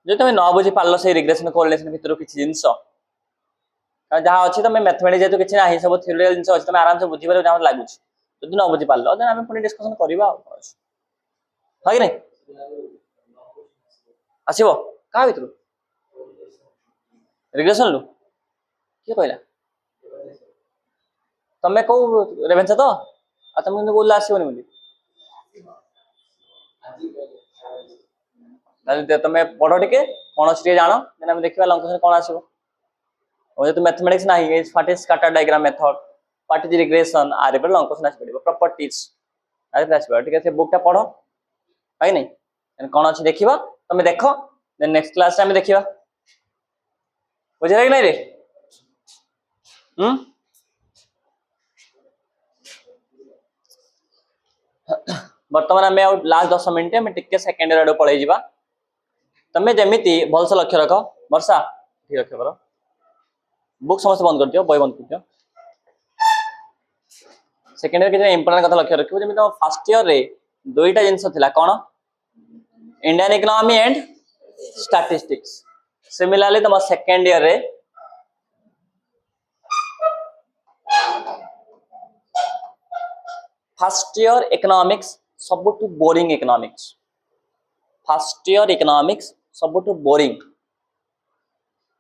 जो तुम न बुझी पार्ल से रिग्रेशन कोरिलेशन भितर किसी जिनस जहाँ अच्छी तुम मैथमेटिक्स जेहतु किसी ना सब थ्योरिटिकल जिनस अच्छी तुम आराम से बुझी पार जहाँ लगुच जदि न बुझी पार्ल देन आम पुणी डिस्कसन करवा है कि नहीं आसब क्या भितर रिग्रेशन लु किए कहला तमें कौ रेभेन्सा तो आ तुम बोल आसबनी बोली तुम पढ़ टे कौन टे जान देन आम देखा लंकेशन कौन आसो जेहतु मैथमेटिक्स ना what is scatter diagram method what is regression आरे पर लंकेशन आस पड़ो प्रॉपर्टीज आरे आस ठीक है बुकटा पढ़ है नहीं कौन अच्छी देखा तुम देख देन नेक्स्ट क्लास आम देखा बुझे कि नहीं रे बर्तमान आम लास्ट 10 मिनट आम टिके सेकेंड इयर आड़ पलि जा तुम जमी भलसे लक्ष्य रख वर्षा ठीक लक्ष्य कर बुक समस्त बंद कर दियो बही बंद कर दियो सेकेंड इयर किसी इंपोर्टेंट कथा लक्ष्य रखियो जमी तुम फर्स्ट इयर रे दुईटा जिनस थिला कौन Indian economy and statistics similarly तुम सेकेंड इयर रे फर्स्ट ईयर इकोनॉमिक्स सबुठु boring economics first year economics सबुठु बोरिंग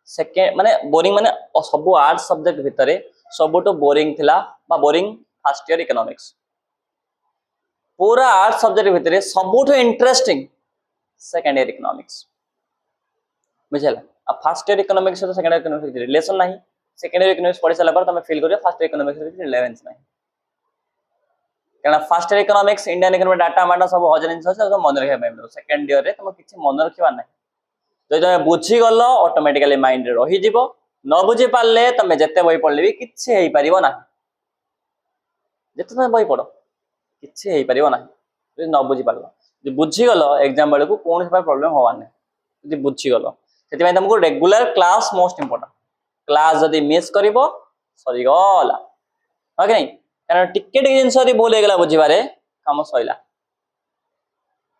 सेकेंड माने बोरिंग माने सब आर्ट्स सब्जेक्ट भितर सबुठु बोरिंग थिला बा बोरिंग फर्स्ट ईयर इकोनॉमिक्स पूरा आर्ट्स सब्जेक्ट भितर सबुठु इंटरेस्टिंग सेकेंड ईयर इकोनॉमिक्स बुझेला अब फर्स्ट ईयर इकोनॉमिक्स तो सेकेंड ईयर इकोनॉमिक्स रिलेशन नहीं सेकेंड ईयर इकोनॉमिक्स पढ़ी सारा पर तुम फील करियो फर्स्ट ईयर इकोनॉमिक्स रिलेवेंस नहीं कारण first year economics Indian economy data माटा सब हजार जिन सब मन रखा मिले सेकेंड ईयर तुम किसी मन रखा ना जो तुम बुझीगल ऑटोमेटिकली माइंड रही न बुझी पारे तुम जिते बही पढ़ले भी किसी हो पार ना जिते तुम बही पढ़ किसी हो पार ना न बुझी पार बुझीगल एग्जाम बेलू कौन प्रोब्लेम हवार ना जी बुझीगल से तुमको regular class most important class जदि मिस कर सरीगला है कि नहीं कारण टिके जिनस भूल होगा बुझे कम सैला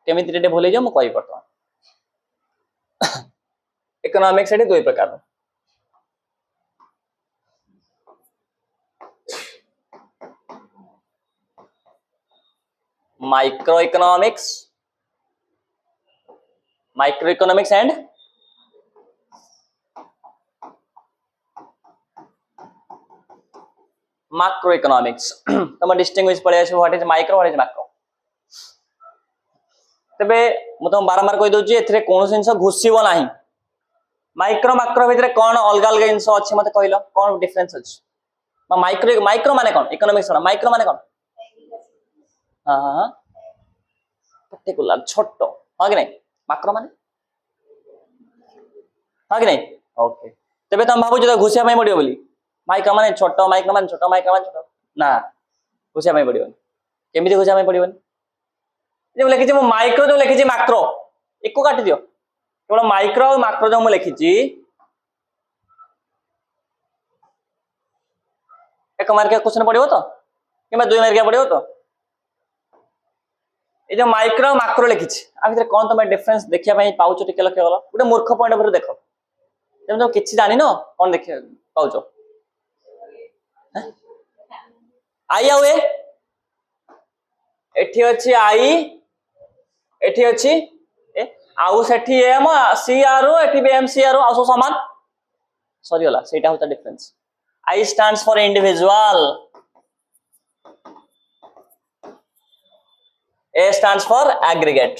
केमी भूल मुझे कही बर्तमान इकोनॉमिक्स दुई प्रकार micro economics and macro economics तुम डिस्टिंग्विश पड़े what is micro what is macro तेबे मु तुम बारंबार कहि दोची एथरे कोन जिंस घुसिबो नाही माइक्रो मैक्रो भितर कोन अलग अलग जिंस अछि मते कहलो कोन डिफरेंस अछि माइक्रो माने कोन इकोनॉमिक्स माइक्रो माने कोन हां पर्टिकुलर छोटो हां कि नहीं मैक्रो माने हां कि नहीं ओके तेबे तुम भाबु जे घुसिया पई पड़ियो बोली माइक्रो माने छोटो माइक्रो माने छोटो माइक्रो माने छोटो ना घुसिया पई पड़ियो केमिति घुसिया पई पड़ियो जो लिखी माइक्रो जो लिखी मैक्रो एक काटि दियो केवल माइक्रो और मैक्रो जो लिखी एक मार्किया क्वेश्चन पड़ो तो कि 2 मार्किया पड़ो तो ये जो माइक्रो और मैक्रो लिखी आ कौन तुम डिफरेंस देखा पाच टिके लक्ष्य गल गोटे मूर्ख पॉइंट ऑफ व्यू देख जब तुम किसी जान कौन देख पाच आई आउ एठी अछि आई एठी अछि ए आउ सेठी एम सी आर एठी बी एम सी आर आ सब समान सॉरी होला सेटा होता difference I stands for individual A stands for aggregate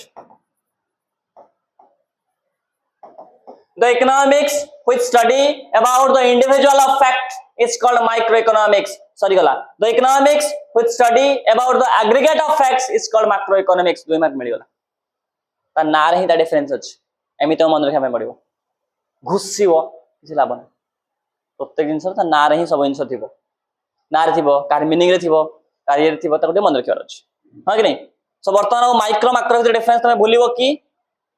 the economics which study about the individual of fact is called microeconomics sorry gala the economics which study about the aggregate of facts is called macroeconomics 2 mark मिल गला ता ना रे ही ता difference अछि एमि तो मन रखा में पड़िबो घुसिबो किछ लाभ ना प्रत्येक जिंस ता ना रे ही सब जिंस थिबो ना रे थिबो कार मीनिंग रे थिबो कार थिबो ता गोटे मन रखियो अछि हां कि नहीं सो वर्तमान माइक्रो मैक्रो के डिफरेंस तमे भूलिबो कि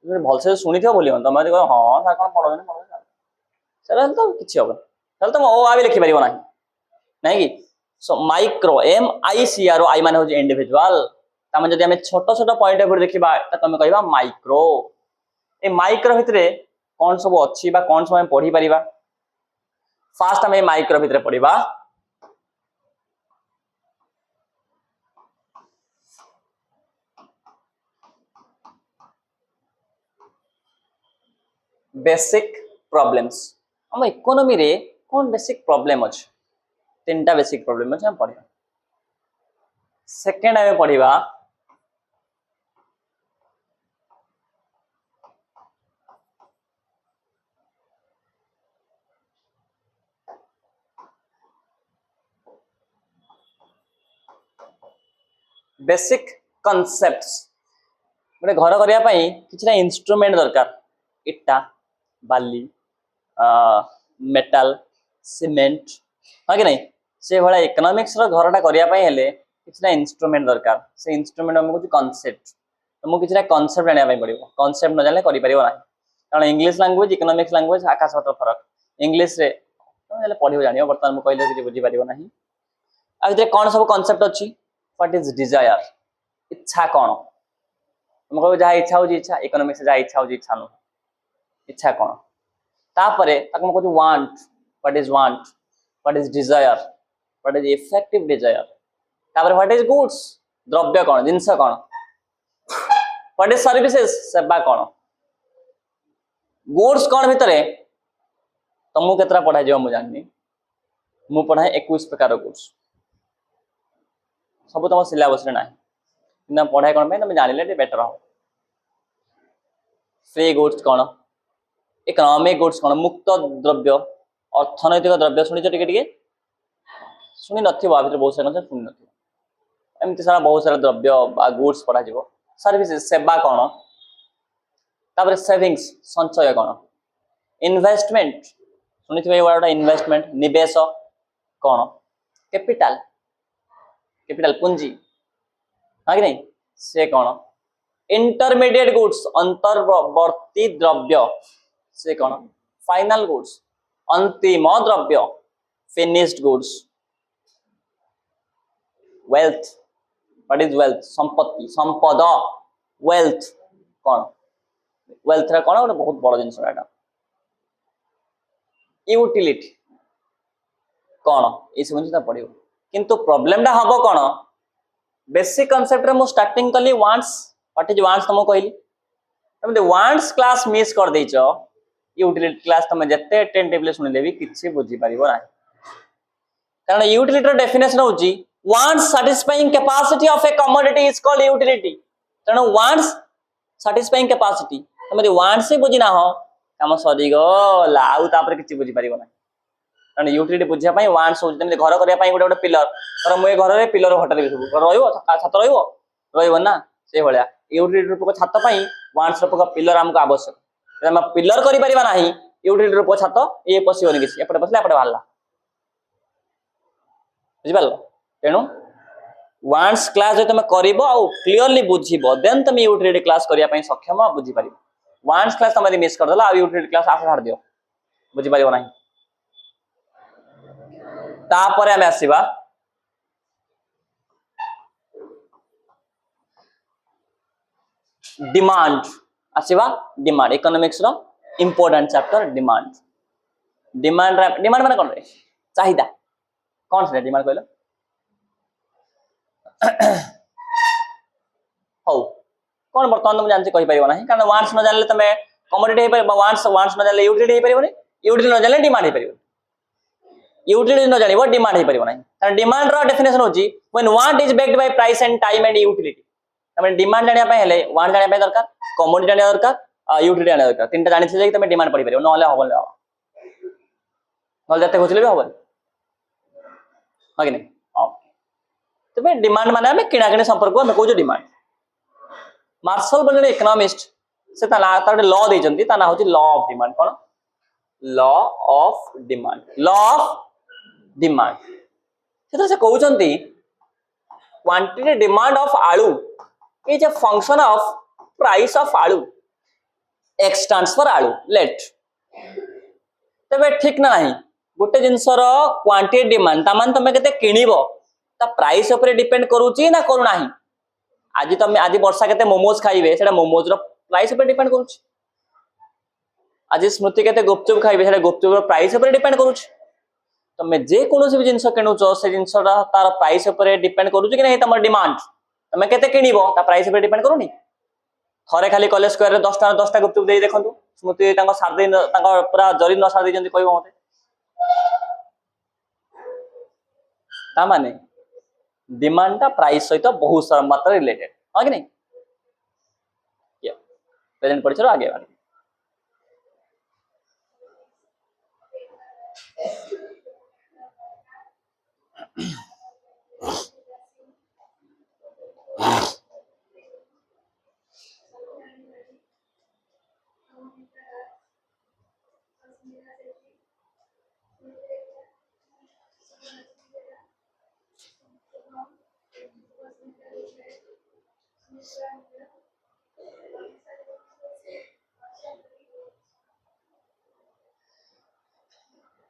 भलसे शुणी थो बोली तुम कह हाँ सर कौन पढ़ो पढ़ो तो किसी हम तुम ओ आ भी लिखिपर ना नहीं कि सो माइक्रो MICRO आई मान हूँ इंडिविजुअल तमें जब आम छोट छोट पॉइंट ऑफ व्यू देखा तुम कह माइक्रो ए माइक्रो भितर कौन सब अच्छी कौन सब पढ़ी पार फास्ट आम माइक्रो भितर पढ़ा बेसिक प्रॉब्लम्स हम इकोनॉमी रे कौन बेसिक प्रॉब्लम अच्छे तीन टा बेसिक प्रॉब्लम अच्छे हम पढ़ा सेकेंड आम पढ़ा बेसिक कॉन्सेप्ट्स गोटे घर करने कि इंस्ट्रूमेंट दरकार इटा बाली मेटाल सीमेंट हाँ कि नहीं से भाया इकोनॉमिक्स घरटा करने कि इंस्ट्रूमेंट दरकार से इंस्ट्रूमेंट आमको कॉन्सेप्ट तुमको किसी कॉन्सेप्ट आने पड़ो कॉन्सेप्ट न जाने कर कारण इंग्लिश लैंग्वेज इकोनॉमिक्स लैंग्वेज आकाश पाताल फरक इंग्लिश रे पढ़ो जान बर्तमान मुझे कहले कि बुझीपार ना आ कौन सब कॉन्सेप्ट अच्छी व्हाट इज डिजायर इच्छा कौन तुम कह जहाँ इच्छा हो इच्छा इकोनॉमिक्स जहाँ इच्छा हो इच्छा नुह इच्छा कौन तापर कहूँ want what is desire what is effective desire तापर व्हाट इज गुड्स द्रव्य कौन जिनस कौन व्हाट इज सर्विसेज सेवा कौन गुड्स कौन भितर तुमको केतरा पढ़ा जाए मुझे जाननी मु पढ़ाए 21 प्रकार गुड्स सब तुम सिलेबस रे ना पढ़ाई कौन तुम जान बेटर हो फ्री गुड्स कौन इकोनॉमिक गुड्स कौन मुक्त द्रव्य अर्थनैतिक द्रव्य शुणी टे शुणी न बहुत सारा शुणी न एमती सारा बहुत सारा द्रव्य गुड्स पढ़ा सर्विसेज सेवा कौन तापर सेविंग्स संचय कौन इन्वेस्टमेंट शुणी थे वर्ड इन्वेस्टमेंट निवेश कौन कैपिटल कैपिटल पूंजी हाँ कि नहीं से कौन इंटरमीडिएट गुड्स अंतर्वर्ती द्रव्य से कौन फाइनल गुड्स अंतिम द्रव्य finished goods wealth what is wealth संपत्ति संपद वेल्थ कौन वेल्थ रे कौन गोटे बहुत बड़ जिनस यूटिलिटी कौन ये सब जिन पढ़ो किंतु प्रॉब्लम हम कौन बेसिक कॉन्सेप्ट मु स्टार्टिंग कली वांट्स व्हाट इज वांट्स तुमको कहली तुम वांट्स क्लास मिस कर देछ यूटिलिटी क्लास तुम जिते अटेंटिवली सुनिले भी किसी बुझी पारिबो ना कारण यूटिलिटी डेफिनेशन होची wants satisfying capacity of A commodity is called utility तेणु वांट्स सैटिस्फाइंग कैपेसिटी तुम यदि वांट्स ही बुझी ना हो काम सरी गला आउ तापर किसी बुझी पारिबो ना कारण यूटिलिटी बुझापी वांट्स हो घर करने गोटे गोटे पिलर तर मुझे घर में पिलर हटाई सब छत रहा से भाया यूटिलिटी रूपक छत वांट्स रूपक पिलर आमको आवश्यक आम पिलर कर ना यूटिलिटी रूपक छत ये पशुन किसी एपटे पशिला एपटे बाहर बुझिपार तेणु वांट्स क्लास जो तुम कर क्लीयरली बुझब देन तुम यूटिलिटी क्लास करने सक्षम बुझीपार वांट्स क्लास तुम मिस करदेल आ यूटिलिटी क्लास आस छाड़ दियो बुझीपार ना तापर आम आसवा डिमांड आसवा डिमांड इकोनॉमिक्स रो important chapter demand demand demand माने कौन चाहिदा कौन से डिमांड कहलो हौ कौन बर्तमान तुम जानते कहि परिबो नाही कारण वांट्स न जानले तमे कमोडिटी हे परिबो वांट्स न जानले यूटिलिटी हे परिबो नहीं यूटिलिटी न जानले डिमांड हे परिबो यूटिलिटी न जानिबो डिमांड हे परिबो नाही कारण डिमांड रो डेफिनेशन होची when want is backed by price and time and utility तमे डिमांड जानिया पय हेले वांट जानिया पय दरकार कमोडिटी जानिया दरकार यूटिलिटी जानिया दरकार तीनटा जानि छै जे तमे डिमांड पढि परिबो नहले होबो नहले जते खोजले भी होबो हां कि नहीं तबे डिमांड माने हमें किणा किणी संपर्क हमें कहू डिमांड मार्शल बोले इकोनॉमिस्ट से ता लॉ देइचंती ता ना होची law of demand cone law of demand से कहते क्वांटिटी डिमांड ऑफ आलू is a function of price of आलू एक्स स्टैंड्स फॉर आलू लेट तबे ठीक ना नहीं गोटे जिनसर क्वांटिटी डिमांड तामान तुम केते किनिबो ता प्राइस ऊपर डिपेंड करूची ना करू नाही आज तुम आज वर्षा केते मोमोज खाइबे सेटा मोमोज रो प्राइस ऊपर डिपेंड करूची आज स्मृति केते गुपचुप खाइबे सेटा गुपचुप रो प्राइस ऊपर डिपेंड करूची तुम जे कोनोसी भी जिंस किणुच से जिनसटा तार प्राइस ऊपर डिपेंड करूची कि नहीं तुम डिमांड तुम केते किनिबो ता प्राइस ऊपर डिपेंड करूनी थरे खाली कॉलेज स्क्वायर रे 10 टका 10 टा गुपचुप देई देखंतु स्मृति तांको सार दिन तांको पूरा जरी न सार दै जंती कहबो मते ता माने डिमांड ता प्राइस सहित बहुत सारा मात्रा रिलेटेड हां कि नहीं या प्रेजेंट पढ़ चलो आगे बढ़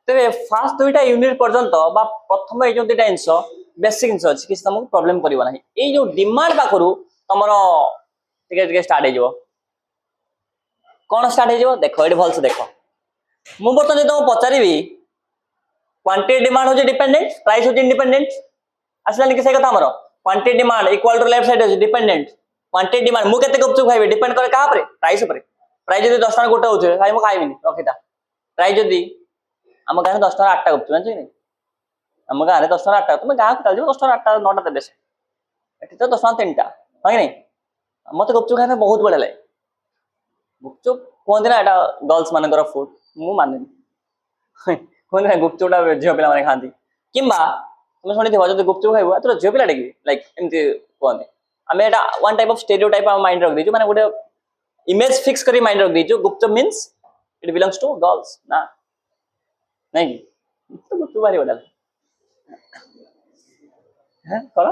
तेरे फास्ट दुईटा यूनिट पर्यंत बा प्रथम ए जो दुईटा जिंस बेसिक जिंस अछि कि तुमको प्रॉब्लम करिवो नाही ए जो डिमांड पाखरु तमरो टिके टिके स्टार्ट हे जिवो कोन स्टार्ट हे जिवो देखो एडी भल से देखो मु बर्तन जे तुमको पचारिबी क्वांटिटी डिमांड हो डिपेंडेंट प्राइस हो इंडिपेंडेंट आसला कि से कथा हमरो quantity demand equal to left side हो डिपेंडेंट क्वांटिटी डिमांड मु केते गुपचुप खाइबे डिपेंड करे का ऊपर प्राइस जदी 10 टका गोटे होचे खाइ मु खाइबिनी रखिता प्राइस जदी आम गाँव 10 टका 8टा गुपचुप जानछि नहीं आम गाँव 10 टका 8टा तुम गाँव चल जाओ 10 टका 8टा 9टा देबे से एठी तो 10 टका 3टा है नहीं मते गुपचुप खाइबे बहुत बढ़िया लागे गुपचुप कोन ना एटा गर्ल्स मानकर फूड मु माने कोन ना गुपचुपटा झियो पिला माने खांती किंबा तुम शुणी जब गुपचुप खाइबो तो झियो पिला डेगी लाइक एमती कहते आम एटा वन टाइप ऑफ स्टेरियोटाइप आम माइंड रख दीजु माने गोटे इमेज फिक्स करी माइंड रख दीजु गुपचुप means it belongs to girls ना नहीं तो गुपचुप भारी बड़ा हैं कौन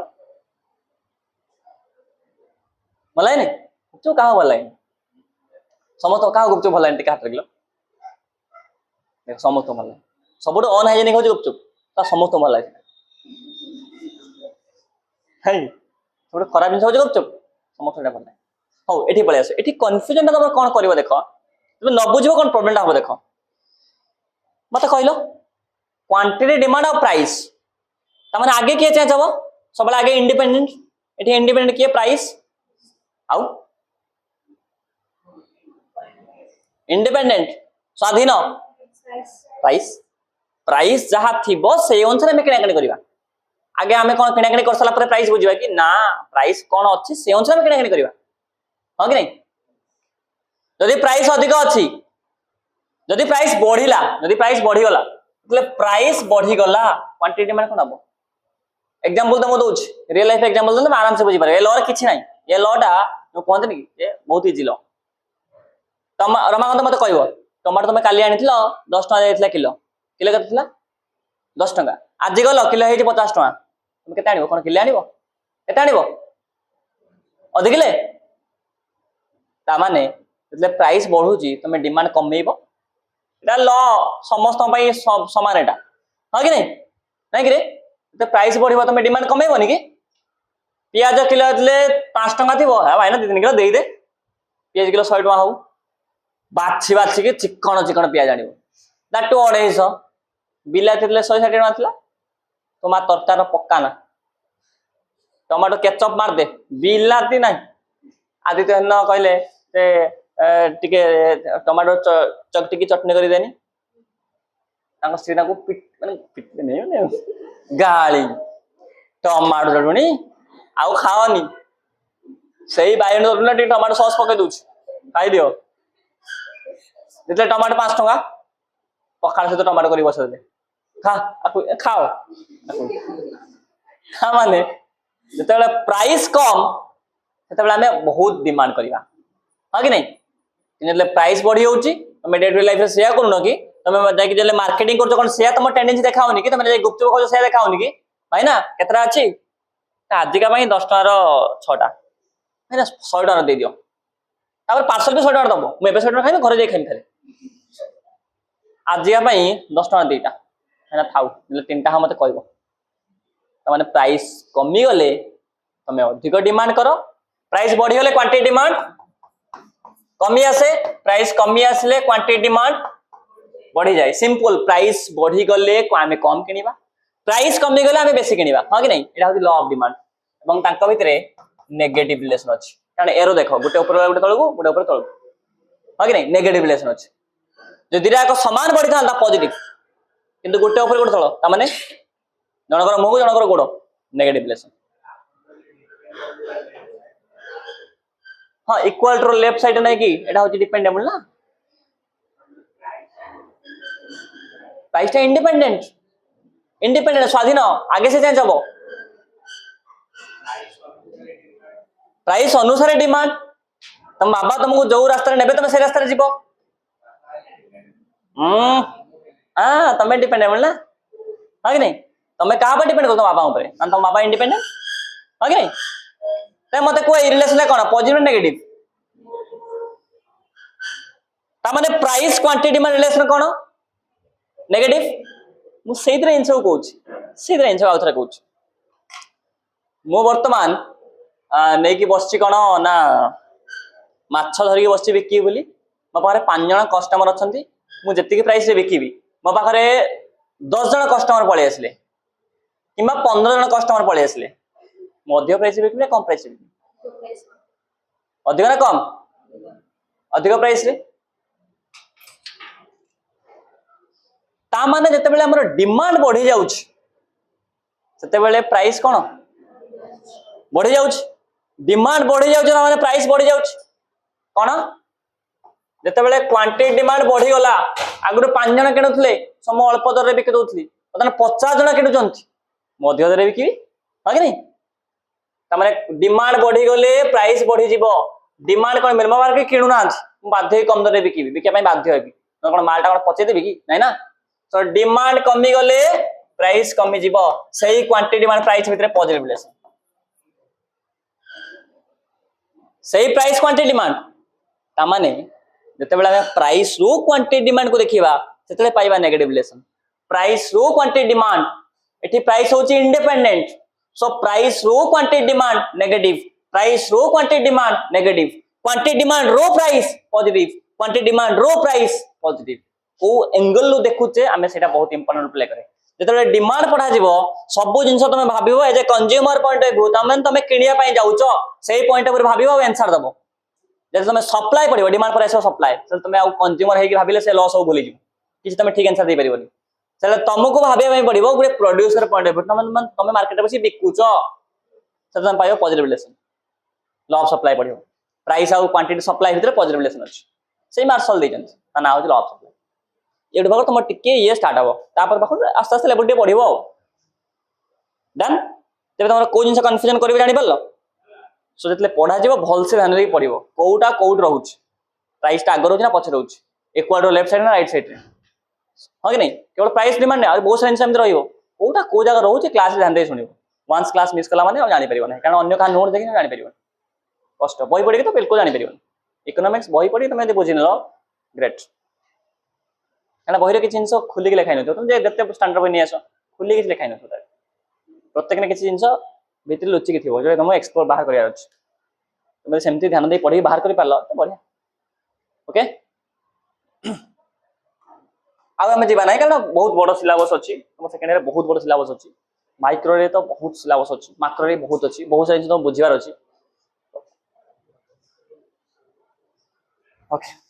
मलाई नहीं गुपचुप कहाँ भल लगे समस्त कहाँ गुपचुप भल लगे टिके हाथ रखिल देख समस्त भल लगे सब अनहाइजेनिक हो गुपचुप ता समस्त भल लगे है गोटे खराब जिन हो गुपचुप समस्त भल लगे हौ ये पलि आस ये कन्फ्यूजन तुम कौन कर देख तुम न बुझ कौन प्रोब्लेम हम देख मत कहल क्वांटिटी डिमांड और प्राइस तमाने आगे किए चेंज हम सब आगे इंडिपेंडेंट ये इंडिपेंडेंट किए प्राइस आउ इंडिपेंडेंट स्वाधीन प्राइस प्राइस जहाँ थी से अनुसार आम किणाकिणी करवा आगे आम कौन किणाकिणी कर सारा प्राइस बुझा कि ना प्राइस कौन अच्छी से अनुसार आम किणाकिणी करवा हाँ कि नहीं जदि प्राइस अधिक अच्छी जदि प्राइस बढ़िला जदि प्राइस बढ़ीगला प्राइस बढ़ीगला क्वांटिटी डिमांड कौन हम एग्जांपल तो मुझे दूसरी रियल लाइफ एग्जांपल तो आराम से बुझीपारे लॉ रे किछि नाही ये लॉ टा जो कहते कि बहुत इजी लॉ तुम रमाकांत मत कह टमाटो तुम काली आनी 10 टका जाइथिला किलो किलो केते थिला 10 टका आज गल किलो हे 50 टका तुम केते आनिबो कोन किलो आनिबो केते आनिबो अधिक ले ता माने जतले प्राइस बढ़ुची तुम डिमांड कमेइबो एटा लॉ समस्त पई समान एटा हां कि नहीं कि रे तो प्राइस बढ़िबो तुम डिमांड कमेइबोनी कि पियाज किलो जतले 5 टका थिबो हा भाई ना 2 किलो देई दे पियाज किलो 100 टका हो बाछि बाछि के चिकन चिकन पियाज आनिबो दाटू 250 बिलाती 160 टका थिला तुम तरकार पक्का ना टमाटो केचप मार दे बिलाती ना आदित्य न कहले से टिके टमाटो चकटी की चटनी करी देनी तांको स्त्री को पिट माने पिट नहीं गाली टमाटो चटनी आउ खाओनी सही बाइगन चटनी टिके टमाटो सॉस पके दूछ खाई दियो जितले टमाटो 5 टका पखाल से तो टमाटो करी बस दे खा खाओ हाँ माने जिते प्राइस कम से आम बहुत डिमांड करवा हाँ कि नहीं प्राइस बढ़ी होची तुम डे टू लाइफ से करूनो कि तुम जाके मार्केटिंग कर कौन से तुम टेंडेंसी देखाओनी कि तुम गुपचुप खाओ से देखाओनी कि भाई ना केतरा अच्छी आजिका 10 टकार 6टा भाई ना 100 टका दे दियो तापर पार्सल भी 100 टका दबो मु एबे 100 टका खाइबे घरे जाई खाइबे खाली आजिया पई 10 टका देटा हेना थाउ ले तीनटा हम मते कहबो त माने प्राइस कमी गले तमे अधिक डिमांड करो प्राइस बढ़ी गले क्वांटिटी डिमांड कमी आसे प्राइस कमी आसले क्वांटिटी डिमांड बढ़ी जाए सिंपल प्राइस बढ़ी गले आमे कम किनिबा प्राइस कमी गले आमे बेसी किनिबा हां कि नहीं एटा होती लॉ ऑफ डिमांड एवं तांका भितरे नेगेटिव रिलेशन अछि कारण एरो देखो गुटे ऊपर गुटे तळगु गुटे ऊपर तळगु हां कि नहीं नेगेटिव रिलेशन अछि जो दिरा को समान बढ़ी था पॉजिटिव किंतु गुटे ऊपर गुटे तळ ता माने जनकर मुह जनकर गोड़ नेगेटिव रिलेशन हाँ इक्वल टू लेफ्ट साइड नहीं कि एटा होची डिपेंडेबल ना प्राइस इंडिपेंडेंट इंडिपेंडेंट स्वाधीन आगे से चेंज हबो प्राइस अनुसार डिमांड तुम बाबा तुमको जो रास्ता नेबे तुम से रास्ता जीवो हाँ तुम डिपेंडेबल ना हाँ कि नहीं तुम क्या पर डिपेंड करो तुम बाबा ऊपर तुम बाबा इंडिपेंडेंट हाँ कि नहीं मत कोई रिलेशन कौन पॉजिटिव नेगेटिव तामाने प्राइस क्वांटिटी डिमांड रिलेशन कौन नेगेटिव मु सेइतरे जिंस को कहूची सेइतरे जिंस आउथरा कहूची मु वर्तमान नै कि बसची कोन ना माछ धरिके बसची बिकी बोली मो पाखरे 5 जण कस्टमर अछंती मु जति की प्राइस रे बिकीबी मो पाखरे 10 जण कस्टमर पळे आसले किंबा 15 जण कस्टमर पळे आसले मध्य प्राइस रे बिकीबी कम प्राइस रे बिकीबी अधिक ना कम अधिक प्राइस रे ता माने जते बेले हमर डिमांड बढ़ी जाउछ सेते बेले प्राइस कोन बढ़ी जाउछ डिमांड बढ़ी जाउछ ना माने प्राइस बढ़ी जाउछ कोन जते बेले क्वांटिटी डिमांड बढ़ी गला आगुर 5 जण किनुथले सम अल्प दर रे बिके दोथली मतलब 50 जण किनुचंती मध्य दर रे बिकी हा कि नहीं ता माने डिमांड बढ़ी गले प्राइस बढ़ी जिवो डिमांड कोन मिनिमम मार्केट किनु ना बाध्य कम दर रे बिकी बिके पय बाध्य हेबी कोन मालटा कोन पचे देबी कि नै ना तो डिमांड कमी गले प्राइस कमी जीवो सही क्वांटिटी डिमांड प्राइस भितर पॉजिटिव रिलेशन सही प्राइस क्वांटिटी डिमांड ता माने जते बेला प्राइस रो क्वांटिटी डिमांड को देखिबा सेतले पाइबा नेगेटिव रिलेशन प्राइस रो क्वांटिटी डिमांड एठी प्राइस होची इंडिपेंडेंट सो प्राइस रो क्वांटिटी डिमांड नेगेटिव प्राइस रो quantity demand negative quantity demand रो प्राइस पॉजिटिव क्वांटिटी डिमांड रो प्राइस पॉजिटिव को एंगल लो देखुचे आमे सेटा बहुत इंपोर्टेंट प्ले करे जेतले डिमांड पढ़ा जीवो सब जिंस तुम भाबिबो as a consumer point of view तमें तुम किनिया पई जाउचो सेही पॉइंट ऑफ व्यू भाबिबो आंसर दबो जे तुम सप्लाई पड़िबो डिमांड पर आसो सप्लाई से तुम आ कंज्यूमर हेकी भाबिले से लॉस हो भूली जीवो किछ तुम ठीक आंसर दे परिबोनी चले तुमको भाबिया पई पड़िबो गुरे प्रोड्यूसर पॉइंट ऑफ व्यू तुम मार्केट रे बसी बिकुचो से तुम पाइबो positive relation law of supply पड़िबो प्राइस आ क्वांटिटी सप्लाई भीतर पॉजिटिव रिलेशन अछि सेही मार्शल देजन ता ना हो लॉ ऑफ सप्लाई एडु भाग तुम टिके ये स्टार्ट हबो तापर पाखु आस्ते आस्ते लेवल टे बढ़िबो डन तेबे तुम को जिंस कन्फ्यूजन करबे जानि परलो सो जेतले पढ़ा जीवो भल से ध्यान रे पढ़िबो कोउटा कोउट रहउछ प्राइस ता आगर होछ ना पछे रहउछ इक्वल टू लेफ्ट साइड ना राइट साइड रे हां कि नहीं केवल प्राइस डिमांड नै आ बहुत सारा इनसाइड रहइबो कोउटा को जगह रहउछ क्लास ध्यान दे सुनिबो वंस क्लास मिस कला माने आ जानि परिबो नै कारण अन्य का नोट देखि जानि परिबो कष्ट बही पढ़ी के तो बिल्कुल जानि परिबो इकोनॉमिक्स बही पढ़ी तुम यदि बुझिनलो ग्रेट है बहिर किसी जिन खुल के लिखाई तुम जिते स्टांडर्ड बही नहीं आस खुल के लिखाई न प्रत्येक ने किसी जिन भितर लुचिकी थी जो तुम एक्सप्लोर बाहर करार अच्छे तुम सेमती ध्यान दे पढ़ी बाहर कर पार तो बढ़िया ओके आम जाना ना कारण बहुत बड़ सिलेबस अच्छी तुम सेकेंड ईयर बहुत बड़ सिलेबस अच्छी माइक्रो रे तो बहुत सिलेबस अच्छी माक्रो रे बहुत अच्छी बहुत सारी तुम बुझार अच्छी ओके